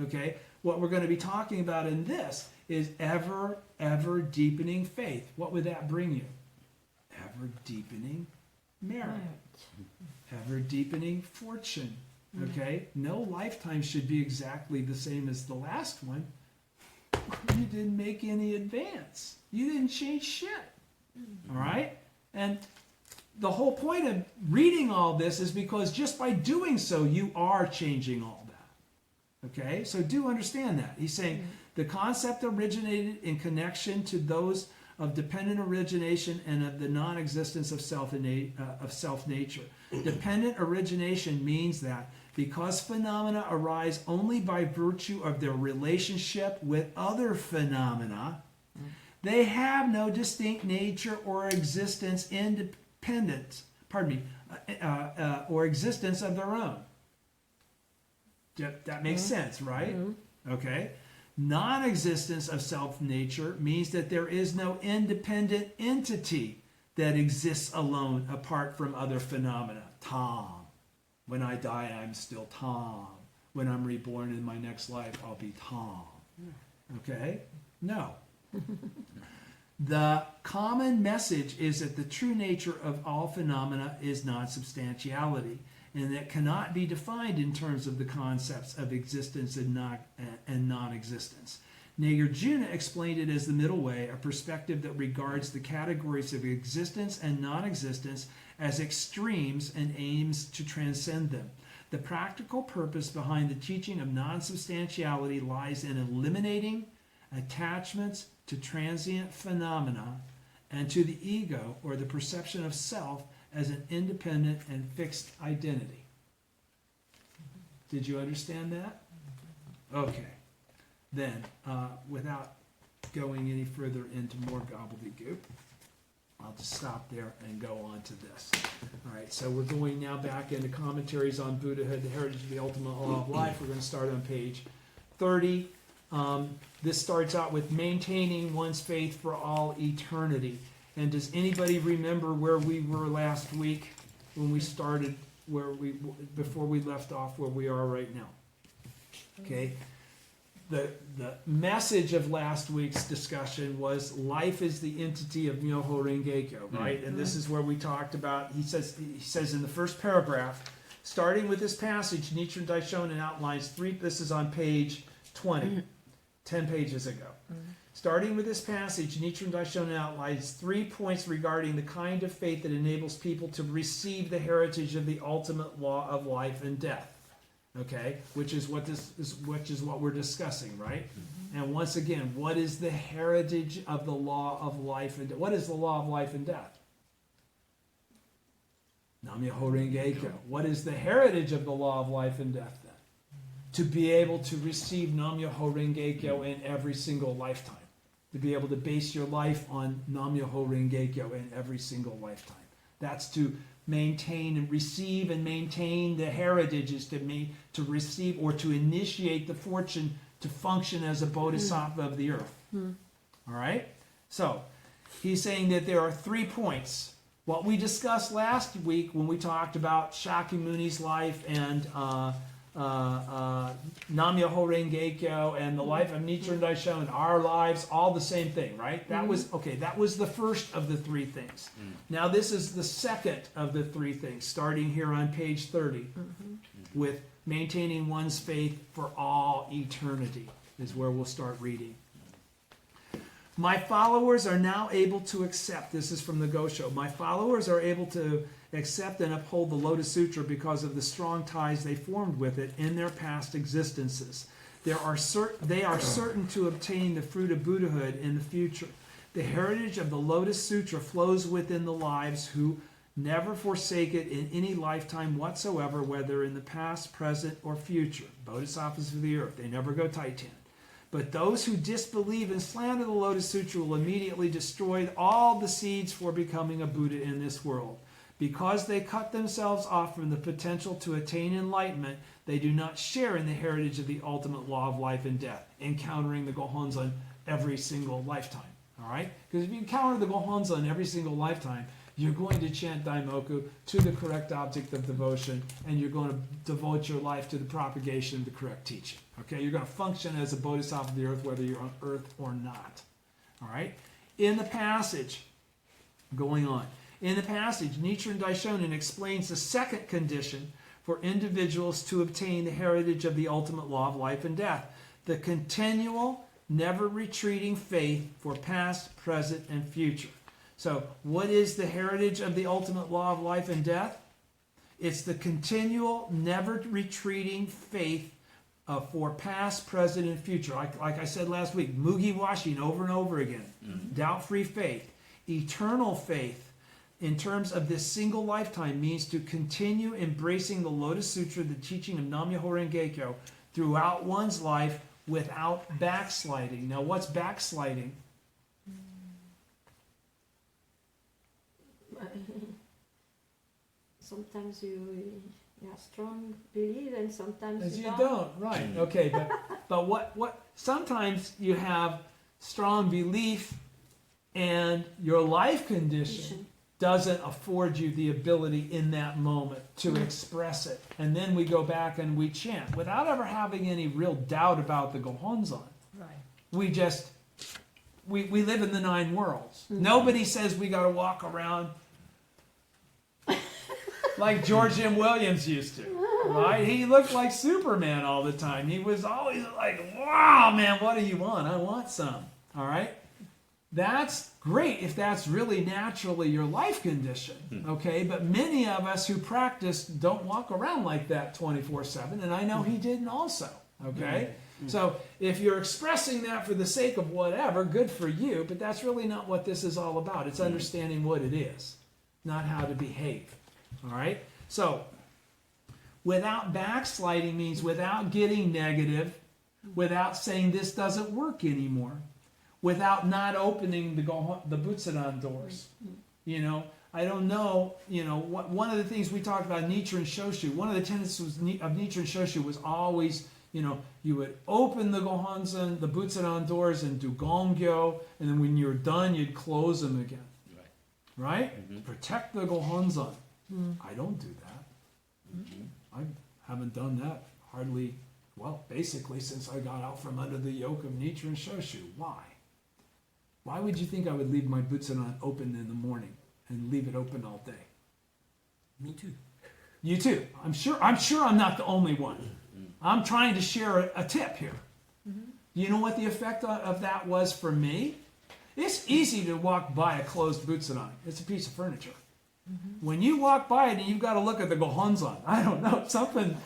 Okay? What we're going to be talking about in this is ever, ever deepening faith. What would that bring you? Ever deepening merit. Ever deepening fortune. Okay? No lifetime should be exactly the same as the last one. You didn't make any advance. You didn't change shit. All right? And the whole point of reading all this is because just by doing so, you are changing all that. Okay? So do understand that. He's saying the concept originated in connection to those of dependent origination and of the non-existence of self-nature. Dependent origination means that because phenomena arise only by virtue of their relationship with other phenomena, they have no distinct nature or existence or existence of their own. That makes sense, right? Okay. Non-existence of self-nature means that there is no independent entity that exists alone apart from other phenomena. Tom. When I die, I'm still Tom. When I'm reborn in my next life, I'll be Tom. Okay? No. The common message is that the true nature of all phenomena is non-substantiality, and that cannot be defined in terms of the concepts of existence and non-existence. Nagarjuna explained it as the middle way, a perspective that regards the categories of existence and non-existence as extremes and aims to transcend them. The practical purpose behind the teaching of non-substantiality lies in eliminating attachments to transient phenomena and to the ego or the perception of self as an independent and fixed identity. Did you understand that? Okay. Then, without going any further into more gobbledygook, I'll just stop there and go on to this. All right, so we're going now back into Commentaries on Buddhahood, the Heritage of the Ultimate Law of Life. We're going to start on page 30. This starts out with maintaining one's faith for all eternity. And does anybody remember where we were last week when we started, before we left off where we are right now? Okay. The message of last week's discussion was life is the entity of Myoho Renge-kyo, right? And this is where we talked about, he says in the first paragraph, starting with this passage, Nichiren Daishonin outlines three, this is on page 20, 10 pages ago. Starting with this passage, Nichiren Daishonin outlines 3 points regarding the kind of faith that enables people to receive the heritage of the ultimate law of life and death. Okay, which is what we're discussing, right? And once again, what is the heritage of the law of life and death? What is the law of life and death? Nam-myoho Renge-kyo. What is the heritage of the law of life and death then? To be able to receive Nam-myoho Renge-kyo in every single lifetime. To be able to base your life on Nam-myoho Renge-kyo in every single lifetime. That's to maintain and receive and maintain the heritages, to receive or to initiate the fortune to function as a bodhisattva of the earth. All right? So, he's saying that there are 3 points. What we discussed last week when we talked about Shakyamuni's life and Nam-myoho Renge-kyo and the life of Nichiren Daishonin, our lives, all the same thing, right? That was the first of the 3 things. Now this is the second of the 3 things, starting here on page 30, with maintaining one's faith for all eternity, is where we'll start reading. My followers are now able to accept, this is from the Gosho, my followers are able to accept and uphold the Lotus Sutra because of the strong ties they formed with it in their past existences. They are certain to obtain the fruit of Buddhahood in the future. The heritage of the Lotus Sutra flows within the lives who never forsake it in any lifetime whatsoever, whether in the past, present, or future. Bodhisattvas of the earth, they never go tight-tin. But those who disbelieve and slander the Lotus Sutra will immediately destroy all the seeds for becoming a Buddha in this world. Because they cut themselves off from the potential to attain enlightenment, they do not share in the heritage of the ultimate law of life and death, encountering the Gohonzon every single lifetime. All right? Because if you encounter the Gohonzon every single lifetime, you're going to chant Daimoku to the correct object of devotion, and you're going to devote your life to the propagation of the correct teaching. Okay? You're going to function as a bodhisattva of the earth, whether you're on earth or not. All right? In the passage, going on. In the passage, Nichiren Daishonin explains the second condition for individuals to obtain the heritage of the ultimate law of life and death, the continual, never retreating faith for past, present, and future. So, what is the heritage of the ultimate law of life and death? It's the continual, never retreating faith for past, present, and future. Like I said last week, mugi washing over and over again. Doubt-free faith. Eternal faith, in terms of this single lifetime, means to continue embracing the Lotus Sutra, the teaching of Nam-myoho Renge-kyo, throughout one's life without backsliding. Now, what's backsliding? Sometimes you have strong belief and sometimes As you you don't. Right? Okay, but But what sometimes you have strong belief and your life condition doesn't afford you the ability in that moment to express it. And then we go back and we chant without ever having any real doubt about the Gohonzon. Right. We just, we live in the 9 worlds. Nobody says we got to walk around like George M. Williams used to, right? He looked like Superman all the time. He was always like, wow, man, what do you want? I want some, all right? That's great if that's really naturally your life condition, okay? But many of us who practice don't walk around like that 24/7, and I know he didn't also, okay? So if you're expressing that for the sake of whatever, good for you, but that's really not what this is all about. It's understanding what it is, not how to behave, all right? So without backsliding means without getting negative, without saying this doesn't work anymore, without not opening the Butsudan doors. You know, I don't know, you know, one of the things we talked about, Nichiren Shoshu, one of the tendencies of Nichiren Shoshu was always, you know, you would open the Gohonzon, the Butsudan doors and do Gongyo, and then when you're done, you'd close them again. Right? Protect the Gohonzon. I don't do that. I haven't done that hardly, well, basically since I got out from under the yoke of Nichiren Shoshu. Why? Why would you think I would leave my Butsudan open in the morning and leave it open all day? Me too. You too. I'm sure I'm not the only one. I'm trying to share a tip here. You know what the effect of that was for me? It's easy to walk by a closed Butsudan. It's a piece of furniture. When you walk by it and you've got to look at the Gohonzon, I don't know, something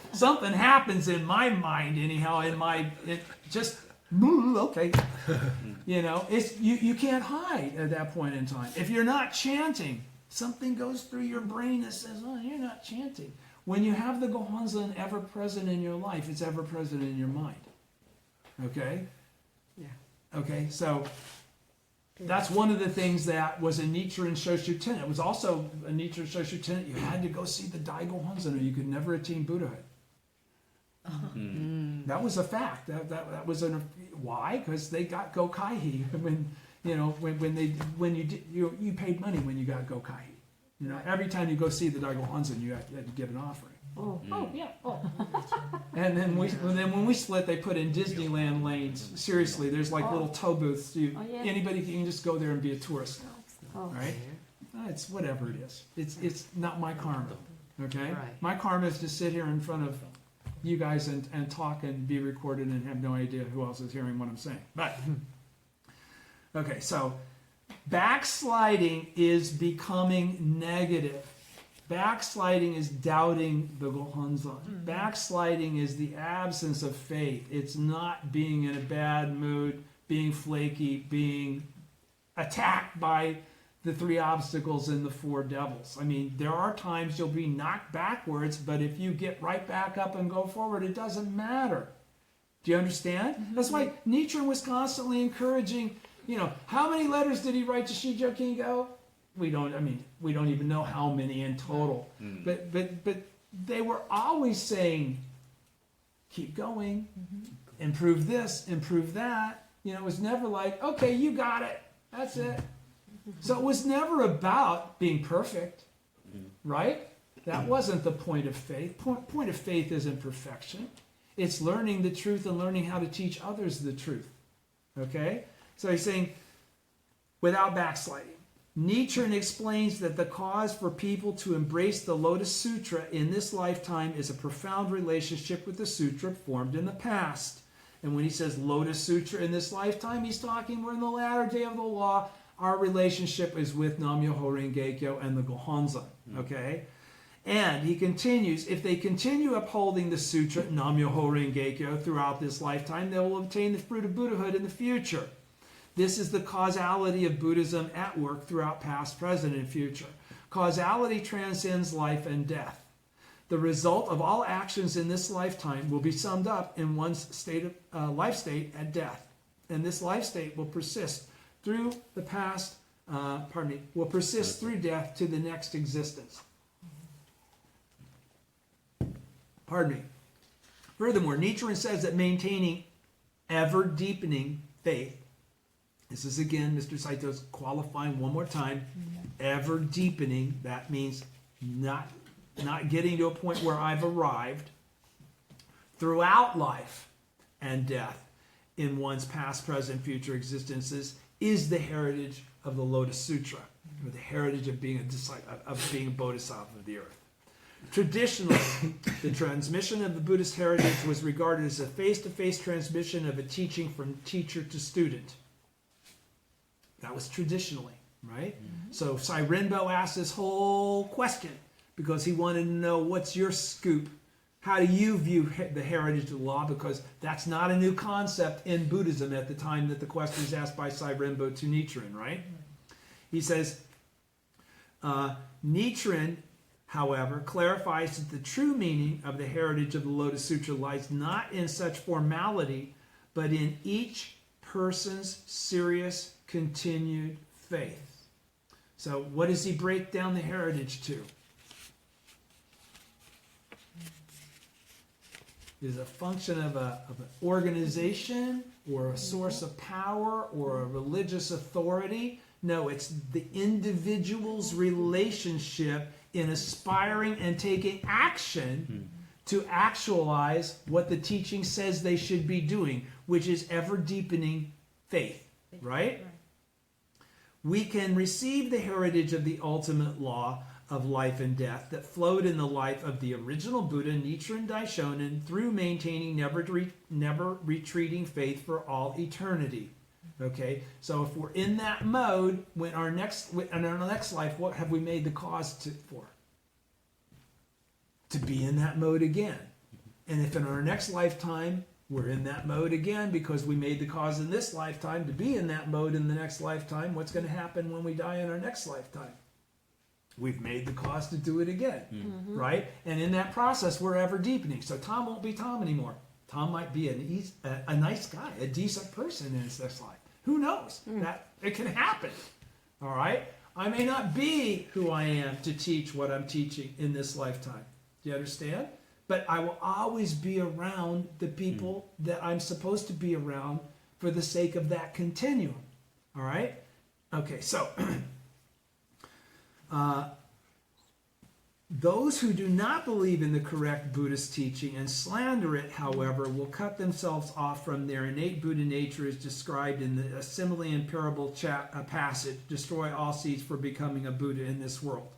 happens in my mind anyhow, okay. You know, it's you can't hide at that point in time. If you're not chanting, something goes through your brain that says, oh, you're not chanting. When you have the Gohonzon ever present in your life, it's ever present in your mind. Okay? Yeah. Okay, so that's one of the things that was a Nichiren Shoshu tenet. It was also a Nichiren Shoshu tenet. You had to go see the Dai Gohonzon or you could never attain Buddhahood. That was a fact. That was why? Because they got Gokaihi when you paid money when you got Gokaihi. You know, every time you go see the Dai Gohonzon, you had to give an offering. And then when we split, they put in Disneyland lanes. Seriously, there's like little tow booths. Anybody can just go there and be a tourist now. Right? It's whatever it is. It's not my karma. Okay? Right. My karma is to sit here in front of you guys and talk and be recorded and have no idea who else is hearing what I'm saying. But okay, so backsliding is becoming negative. Backsliding is doubting the Gohonzon. Backsliding is the absence of faith. It's not being in a bad mood, being flaky, being attacked by the 3 obstacles and the 4 devils. I mean, there are times you'll be knocked backwards, but if you get right back up and go forward, it doesn't matter. Do you understand? That's why Nichiren was constantly encouraging, you know, how many letters did he write to Shijo Kingo? We don't even know how many in total. But they were always saying, keep going, improve this, improve that. You know, it was never like, okay, you got it. That's it. So it was never about being perfect, right? That wasn't the point of faith. Point of faith isn't perfection. It's learning the truth and learning how to teach others the truth. Okay? So he's saying, without backsliding. Nichiren explains that the cause for people to embrace the Lotus Sutra in this lifetime is a profound relationship with the sutra formed in the past. And when he says Lotus Sutra in this lifetime, he's talking we're in the latter day of the law. Our relationship is with Nam-myoho Renge-kyo and the Gohonzon. Okay? And he continues, if they continue upholding the sutra, Nam-myoho Renge-kyo, throughout this lifetime, they will obtain the fruit of Buddhahood in the future. This is the causality of Buddhism at work throughout past, present, and future. Causality transcends life and death. The result of all actions in this lifetime will be summed up in one's life state at death. And this life state will persist through the past, will persist through death to the next existence. Pardon me. Furthermore, Nichiren says that maintaining ever deepening faith. This is again, Mr. Saito's qualifying one more time. Ever deepening, that means not getting to a point where I've arrived, throughout life and death in one's past, present, future existences, is the heritage of the Lotus Sutra, or the heritage of being a disciple, of being a bodhisattva of the earth. Traditionally, the transmission of the Buddhist heritage was regarded as a face-to-face transmission of a teaching from teacher to student. That was traditionally, right? So Sai Rinpo asked this whole question because he wanted to know, what's your scoop? How do you view the heritage of the law? Because that's not a new concept in Buddhism at the time that the question is asked by Sai Rinpo to Nichiren, right? He says, Nichiren, however, clarifies that the true meaning of the heritage of the Lotus Sutra lies not in such formality, but in each person's serious, continued faith. So what does he break down the heritage to? Is a function of an organization or a source of power or a religious authority? No, it's the individual's relationship in aspiring and taking action to actualize what the teaching says they should be doing, which is ever deepening faith, right? We can receive the heritage of the ultimate law of life and death that flowed in the life of the original Buddha, Nichiren Daishonin, through maintaining never retreating faith for all eternity. Okay, so if we're in that mode, in our next life, what have we made the cause for? To be in that mode again. And if in our next lifetime we're in that mode again because we made the cause in this lifetime to be in that mode in the next lifetime, what's going to happen when we die in our next lifetime? We've made the cause to do it again, right? And in that process, we're ever deepening. So Tom won't be Tom anymore. Tom might be a nice guy, a decent person in his next life. Who knows? That it can happen, all right? I may not be who I am to teach what I'm teaching in this lifetime. Do you understand? But I will always be around the people that I'm supposed to be around for the sake of that continuum, all right? Okay, so those who do not believe in the correct Buddhist teaching and slander it, however, will cut themselves off from their innate Buddha nature as described in the simile and parable passage, destroy all seeds for becoming a Buddha in this world.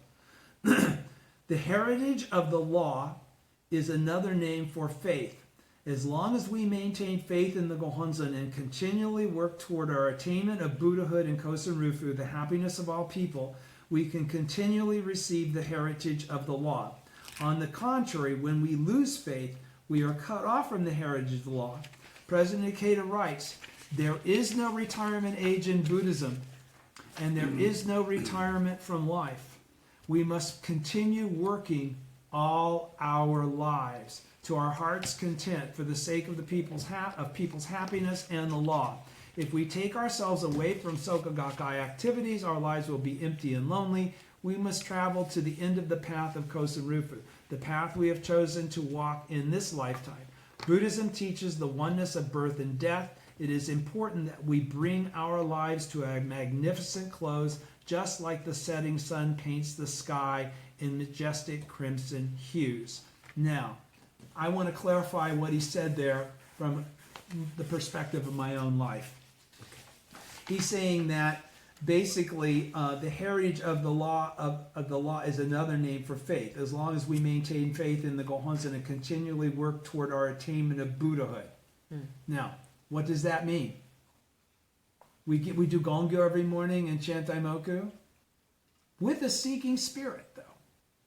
The heritage of the law is another name for faith. As long as we maintain faith in the Gohonzon and continually work toward our attainment of Buddhahood and Kosen Rufu, the happiness of all people, we can continually receive the heritage of the law. On the contrary, when we lose faith, we are cut off from the heritage of the law. President Ikeda writes, there is no retirement age in Buddhism, and there is no retirement from life. We must continue working all our lives to our heart's content for the sake of the people's happiness and the law. If we take ourselves away from Soka Gakkai activities, our lives will be empty and lonely. We must travel to the end of the path of Kosen Rufu, the path we have chosen to walk in this lifetime. Buddhism teaches the oneness of birth and death. It is important that we bring our lives to a magnificent close, just like the setting sun paints the sky in majestic crimson hues. Now, I want to clarify what he said there from the perspective of my own life. He's saying that basically the heritage of the law of the law is another name for faith. As long as we maintain faith in the Gohonzon and continually work toward our attainment of Buddhahood. Now, what does that mean? We do Gongyo every morning and chant Daimoku with a seeking spirit, though.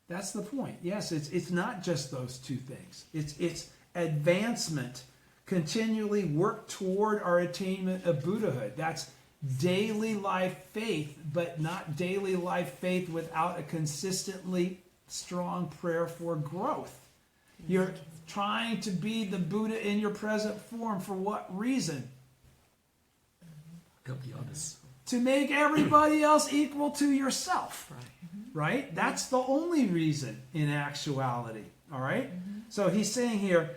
That's the point. Yes, it's not just those two things. It's advancement. Continually work toward our attainment of Buddhahood. That's daily life faith, but not daily life faith without a consistently strong prayer for growth. You're trying to be the Buddha in your present form. For what reason? Help the others. To make everybody else equal to yourself. Right? That's the only reason in actuality. All right? So he's saying here,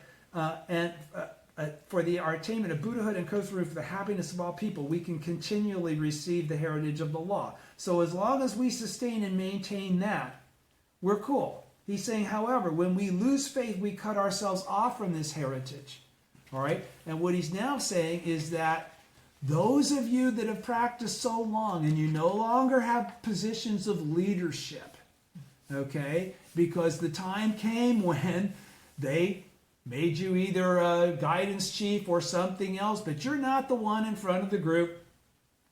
for our attainment of Buddhahood and Kosaru for the happiness of all people, we can continually receive the heritage of the law. So as long as we sustain and maintain that, we're cool. He's saying, however, when we lose faith, we cut ourselves off from this heritage. All right? And what he's now saying is that those of you that have practiced so long and you no longer have positions of leadership, okay, because the time came when they made you either a guidance chief or something else, but you're not the one in front of the group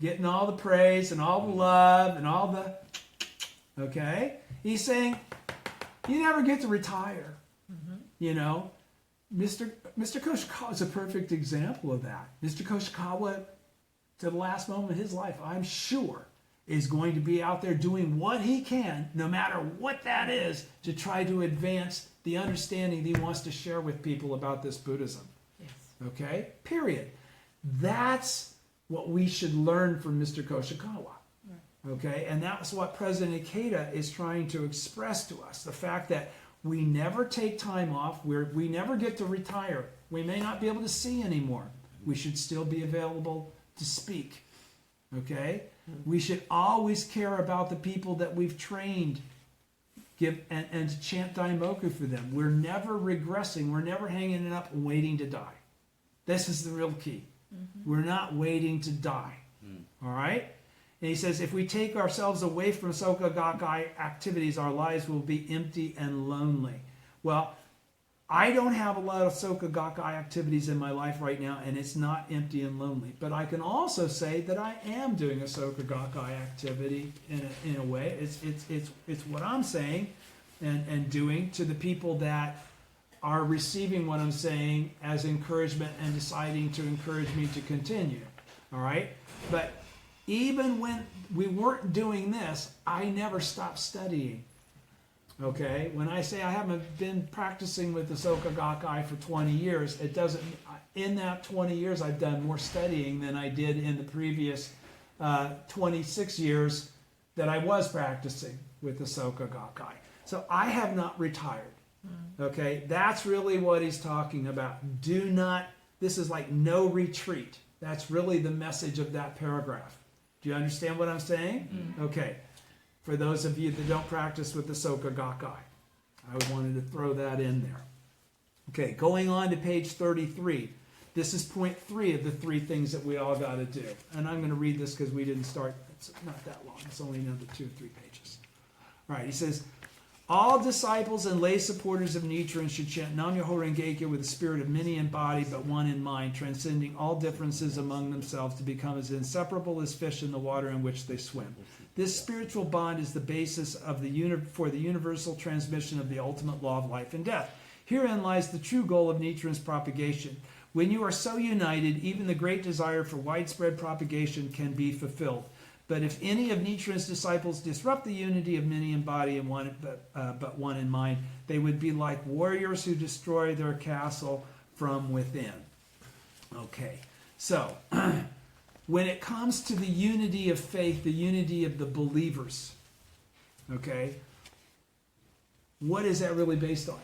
getting all the praise and all the love and all the, okay? He's saying, you never get to retire. You know, Mr. Koshikawa is a perfect example of that. Mr. Koshikawa, to the last moment of his life, I'm sure, is going to be out there doing what he can, no matter what that is, to try to advance the understanding that he wants to share with people about this Buddhism. Yes. Okay? Period. That's what we should learn from Mr. Koshikawa. Okay? And that's what President Ikeda is trying to express to us. The fact that we never take time off, we never get to retire. We may not be able to see anymore. We should still be available to speak. Okay? We should always care about the people that we've trained and to chant Daimoku for them. We're never regressing. We're never hanging it up and waiting to die. This is the real key. We're not waiting to die. All right? And he says, if we take ourselves away from Soka Gakkai activities, our lives will be empty and lonely. Well, I don't have a lot of Soka Gakkai activities in my life right now, and it's not empty and lonely. But I can also say that I am doing a Soka Gakkai activity in a way. It's what I'm saying and doing to the people that are receiving what I'm saying as encouragement and deciding to encourage me to continue. All right? But even when we weren't doing this, I never stopped studying. Okay? When I say I haven't been practicing with the Soka Gakkai for 20 years, it doesn't, in that 20 years I've done more studying than I did in the previous 26 years that I was practicing with the Soka Gakkai. So I have not retired. Okay? That's really what he's talking about. Do not, this is like no retreat. That's really the message of that paragraph. Do you understand what I'm saying? Okay. For those of you that don't practice with the Soka Gakkai, I wanted to throw that in there. Okay, going on to page 33. This is point 3 of the 3 things that we all got to do. And I'm going to read this because we didn't start. It's not that long. It's only another 2 or 3 pages. All right, he says, all disciples and lay supporters of Nichiren should chant Nam-myoho Renge-kyo with the spirit of many in body but one in mind, transcending all differences among themselves to become as inseparable as fish in the water in which they swim. This spiritual bond is the basis of for the universal transmission of the ultimate law of life and death. Herein lies the true goal of Nichiren's propagation. When you are so united, even the great desire for widespread propagation can be fulfilled. But if any of Nichiren's disciples disrupt the unity of many in body and one, but one in mind, they would be like warriors who destroy their castle from within. Okay, so when it comes to the unity of faith, the unity of the believers, okay, what is that really based on?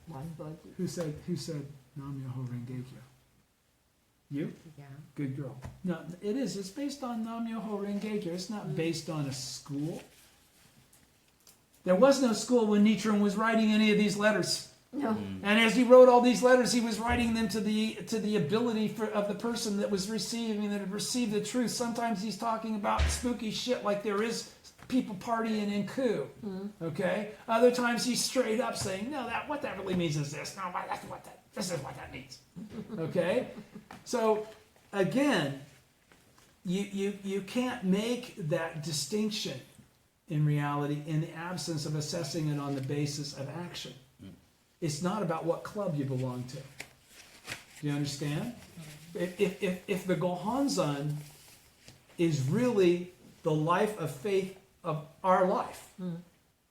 One body. Who said Nam-myoho Renge-kyo? You? Yeah. Good girl. No, it is. It's based on Nam-myoho Renge-kyo. It's not based on a school. There was no school when Nichiren was writing any of these letters. No. And as he wrote all these letters, he was writing them to the ability of the person that was receiving, that had received the truth. Sometimes he's talking about spooky shit like there is people partying in Ku. Okay? Other times he's straight up saying, no, what that really means is this. No, this is what that means. Okay? So, again, you can't make that distinction in reality in the absence of assessing it on the basis of action. It's not about what club you belong to. Do you understand? If the Gohonzon is really the life of faith of our life,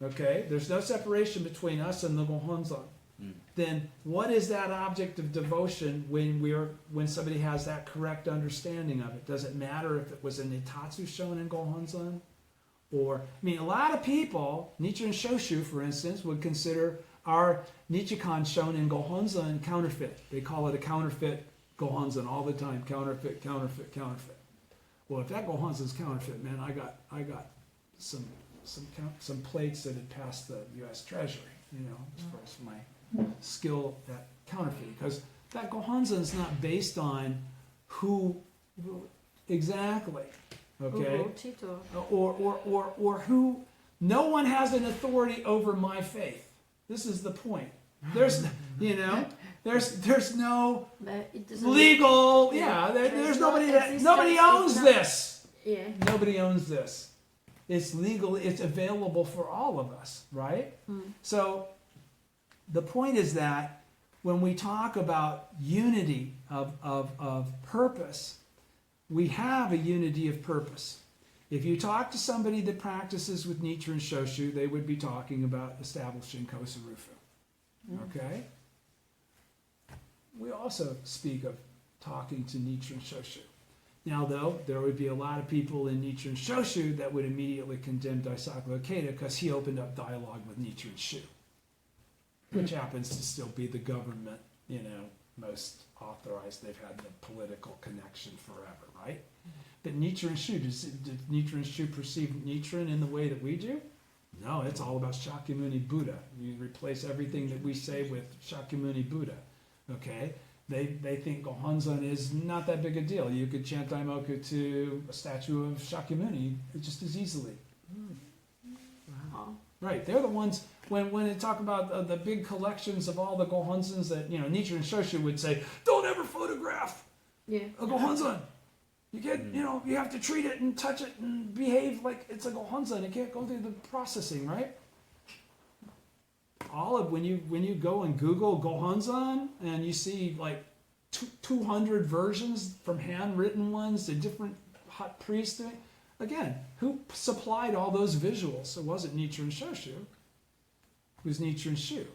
okay? There's no separation between us and the Gohonzon. Then what is that object of devotion when somebody has that correct understanding of it? Does it matter if it was a Nitatsu Shonin Gohonzon Or, I mean, a lot of people, Nichiren Shoshu, for instance, would consider our Nichikan Shonen Gohonzon counterfeit. They call it a counterfeit Gohonzon all the time. Counterfeit, counterfeit, counterfeit. Well, if that Gohonzon's counterfeit, man, I got some plates that had passed the U.S. Treasury, as far as my skill at counterfeiting. Because that Gohonzon is not based on who exactly, okay? Who wrote it or Or who, no one has an authority over my faith. This is the point. There's, there's no but it doesn't legal, there's there's no nobody owns existence, this. Yeah. Nobody owns this. It's legal, it's available for all of us, right? So the point is that when we talk about unity of purpose, we have a unity of purpose. If you talk to somebody that practices with Nichiren Shoshu, they would be talking about establishing Kosen Rufu. Okay? We also speak of talking to Nichiren Shoshu. Now, though, there would be a lot of people in Nichiren Shoshu that would immediately condemn Daisaku Ikeda because he opened up dialogue with Nichiren Shu, which happens to still be the government, most authorized. They've had the political connection forever, right? But Nichiren Shu, did Nichiren Shu perceive Nichiren in the way that we do? No, it's all about Shakyamuni Buddha. You replace everything that we say with Shakyamuni Buddha, okay? They think Gohonzon is not that big a deal. You could chant Daimoku to a statue of Shakyamuni just as easily. Wow. Right, they're the ones, when they talk about the big collections of all the Gohonzons that, Nichiren Shoshu would say, don't ever photograph Yeah. a Gohonzon. You can't, you have to treat it and touch it and behave like it's a Gohonzon. It can't go through the processing, right? When you go and Google Gohonzon and you see like 200 versions from handwritten ones to different hot priests doing, again, who supplied all those visuals? It wasn't Nichiren Shoshu. It was Nichiren Shu.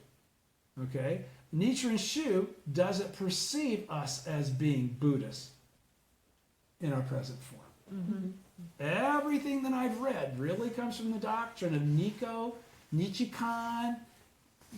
Okay? Nichiren Shu doesn't perceive us as being Buddhists in our present form. Everything that I've read really comes from the doctrine of Nikko, Nichikan,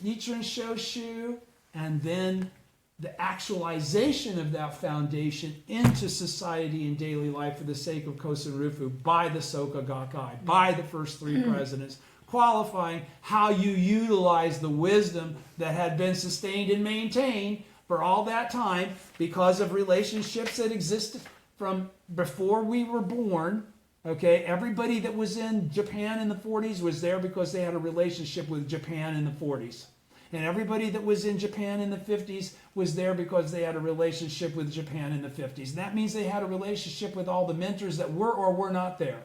Nichiren Shoshu, and then the actualization of that foundation into society and daily life for the sake of Kosen Rufu by the Soka Gakkai, by the first three presidents, qualifying how you utilize the wisdom that had been sustained and maintained for all that time because of relationships that existed from before we were born. Okay, everybody that was in Japan in the 40s was there because they had a relationship with Japan in the 40s. And everybody that was in Japan in the 50s was there because they had a relationship with Japan in the 50s. And that means they had a relationship with all the mentors that were or were not there.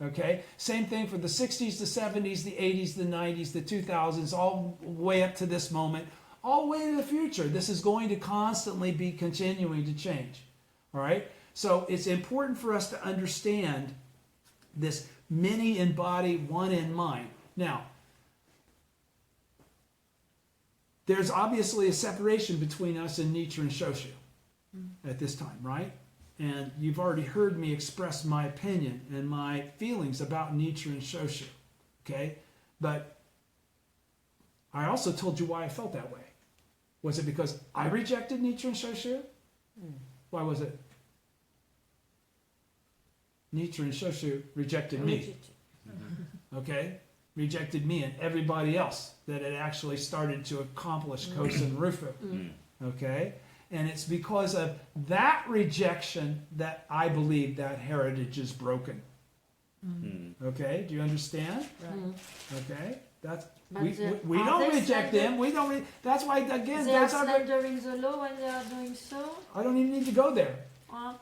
Okay, same thing for the 60s, the 70s, the 80s, the 90s, the 2000s, all the way up to this moment, all the way to the future. This is going to constantly be continuing to change. All right, so it's important for us to understand this many in body, one in mind. Now, there's obviously a separation between us and Nichiren Shoshu at this time, right? And you've already heard me express my opinion and my feelings about Nichiren Shoshu, okay? But I also told you why I felt that way. Was it because I rejected Nichiren Shoshu? Why was it? Nichiren Shoshu rejected me, okay? Rejected me and everybody else that had actually started to accomplish Kosen Rufu, okay? And it's because of that rejection that I believe that heritage is broken. Okay, do you understand? Okay, that's we don't reject them. We don't. That's why again. They are That's slandering the law when they are doing so. I don't even need to go there.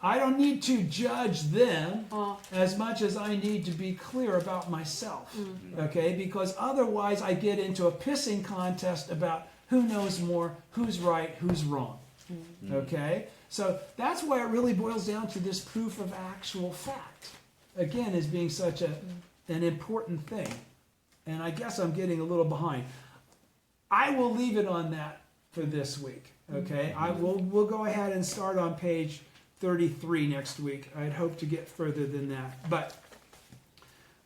I don't need to judge them as much as I need to be clear about myself. Okay, because otherwise I get into a pissing contest about who knows more, who's right, who's wrong. Okay, so that's why it really boils down to this proof of actual fact. Again, as being such an important thing. And I guess I'm getting a little behind. I will leave it on that for this week. Okay, we'll go ahead and start on page 33 next week. I'd hope to get further than that. But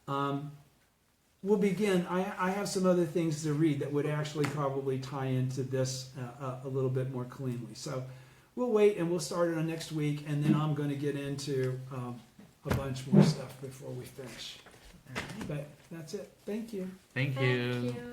We'll begin. I have some other things to read that would actually probably tie into this a little bit more cleanly. So we'll wait and we'll start it on next week, and then I'm going to get into a bunch more stuff before we finish. But that's it. Thank you. Thank you. Thank you.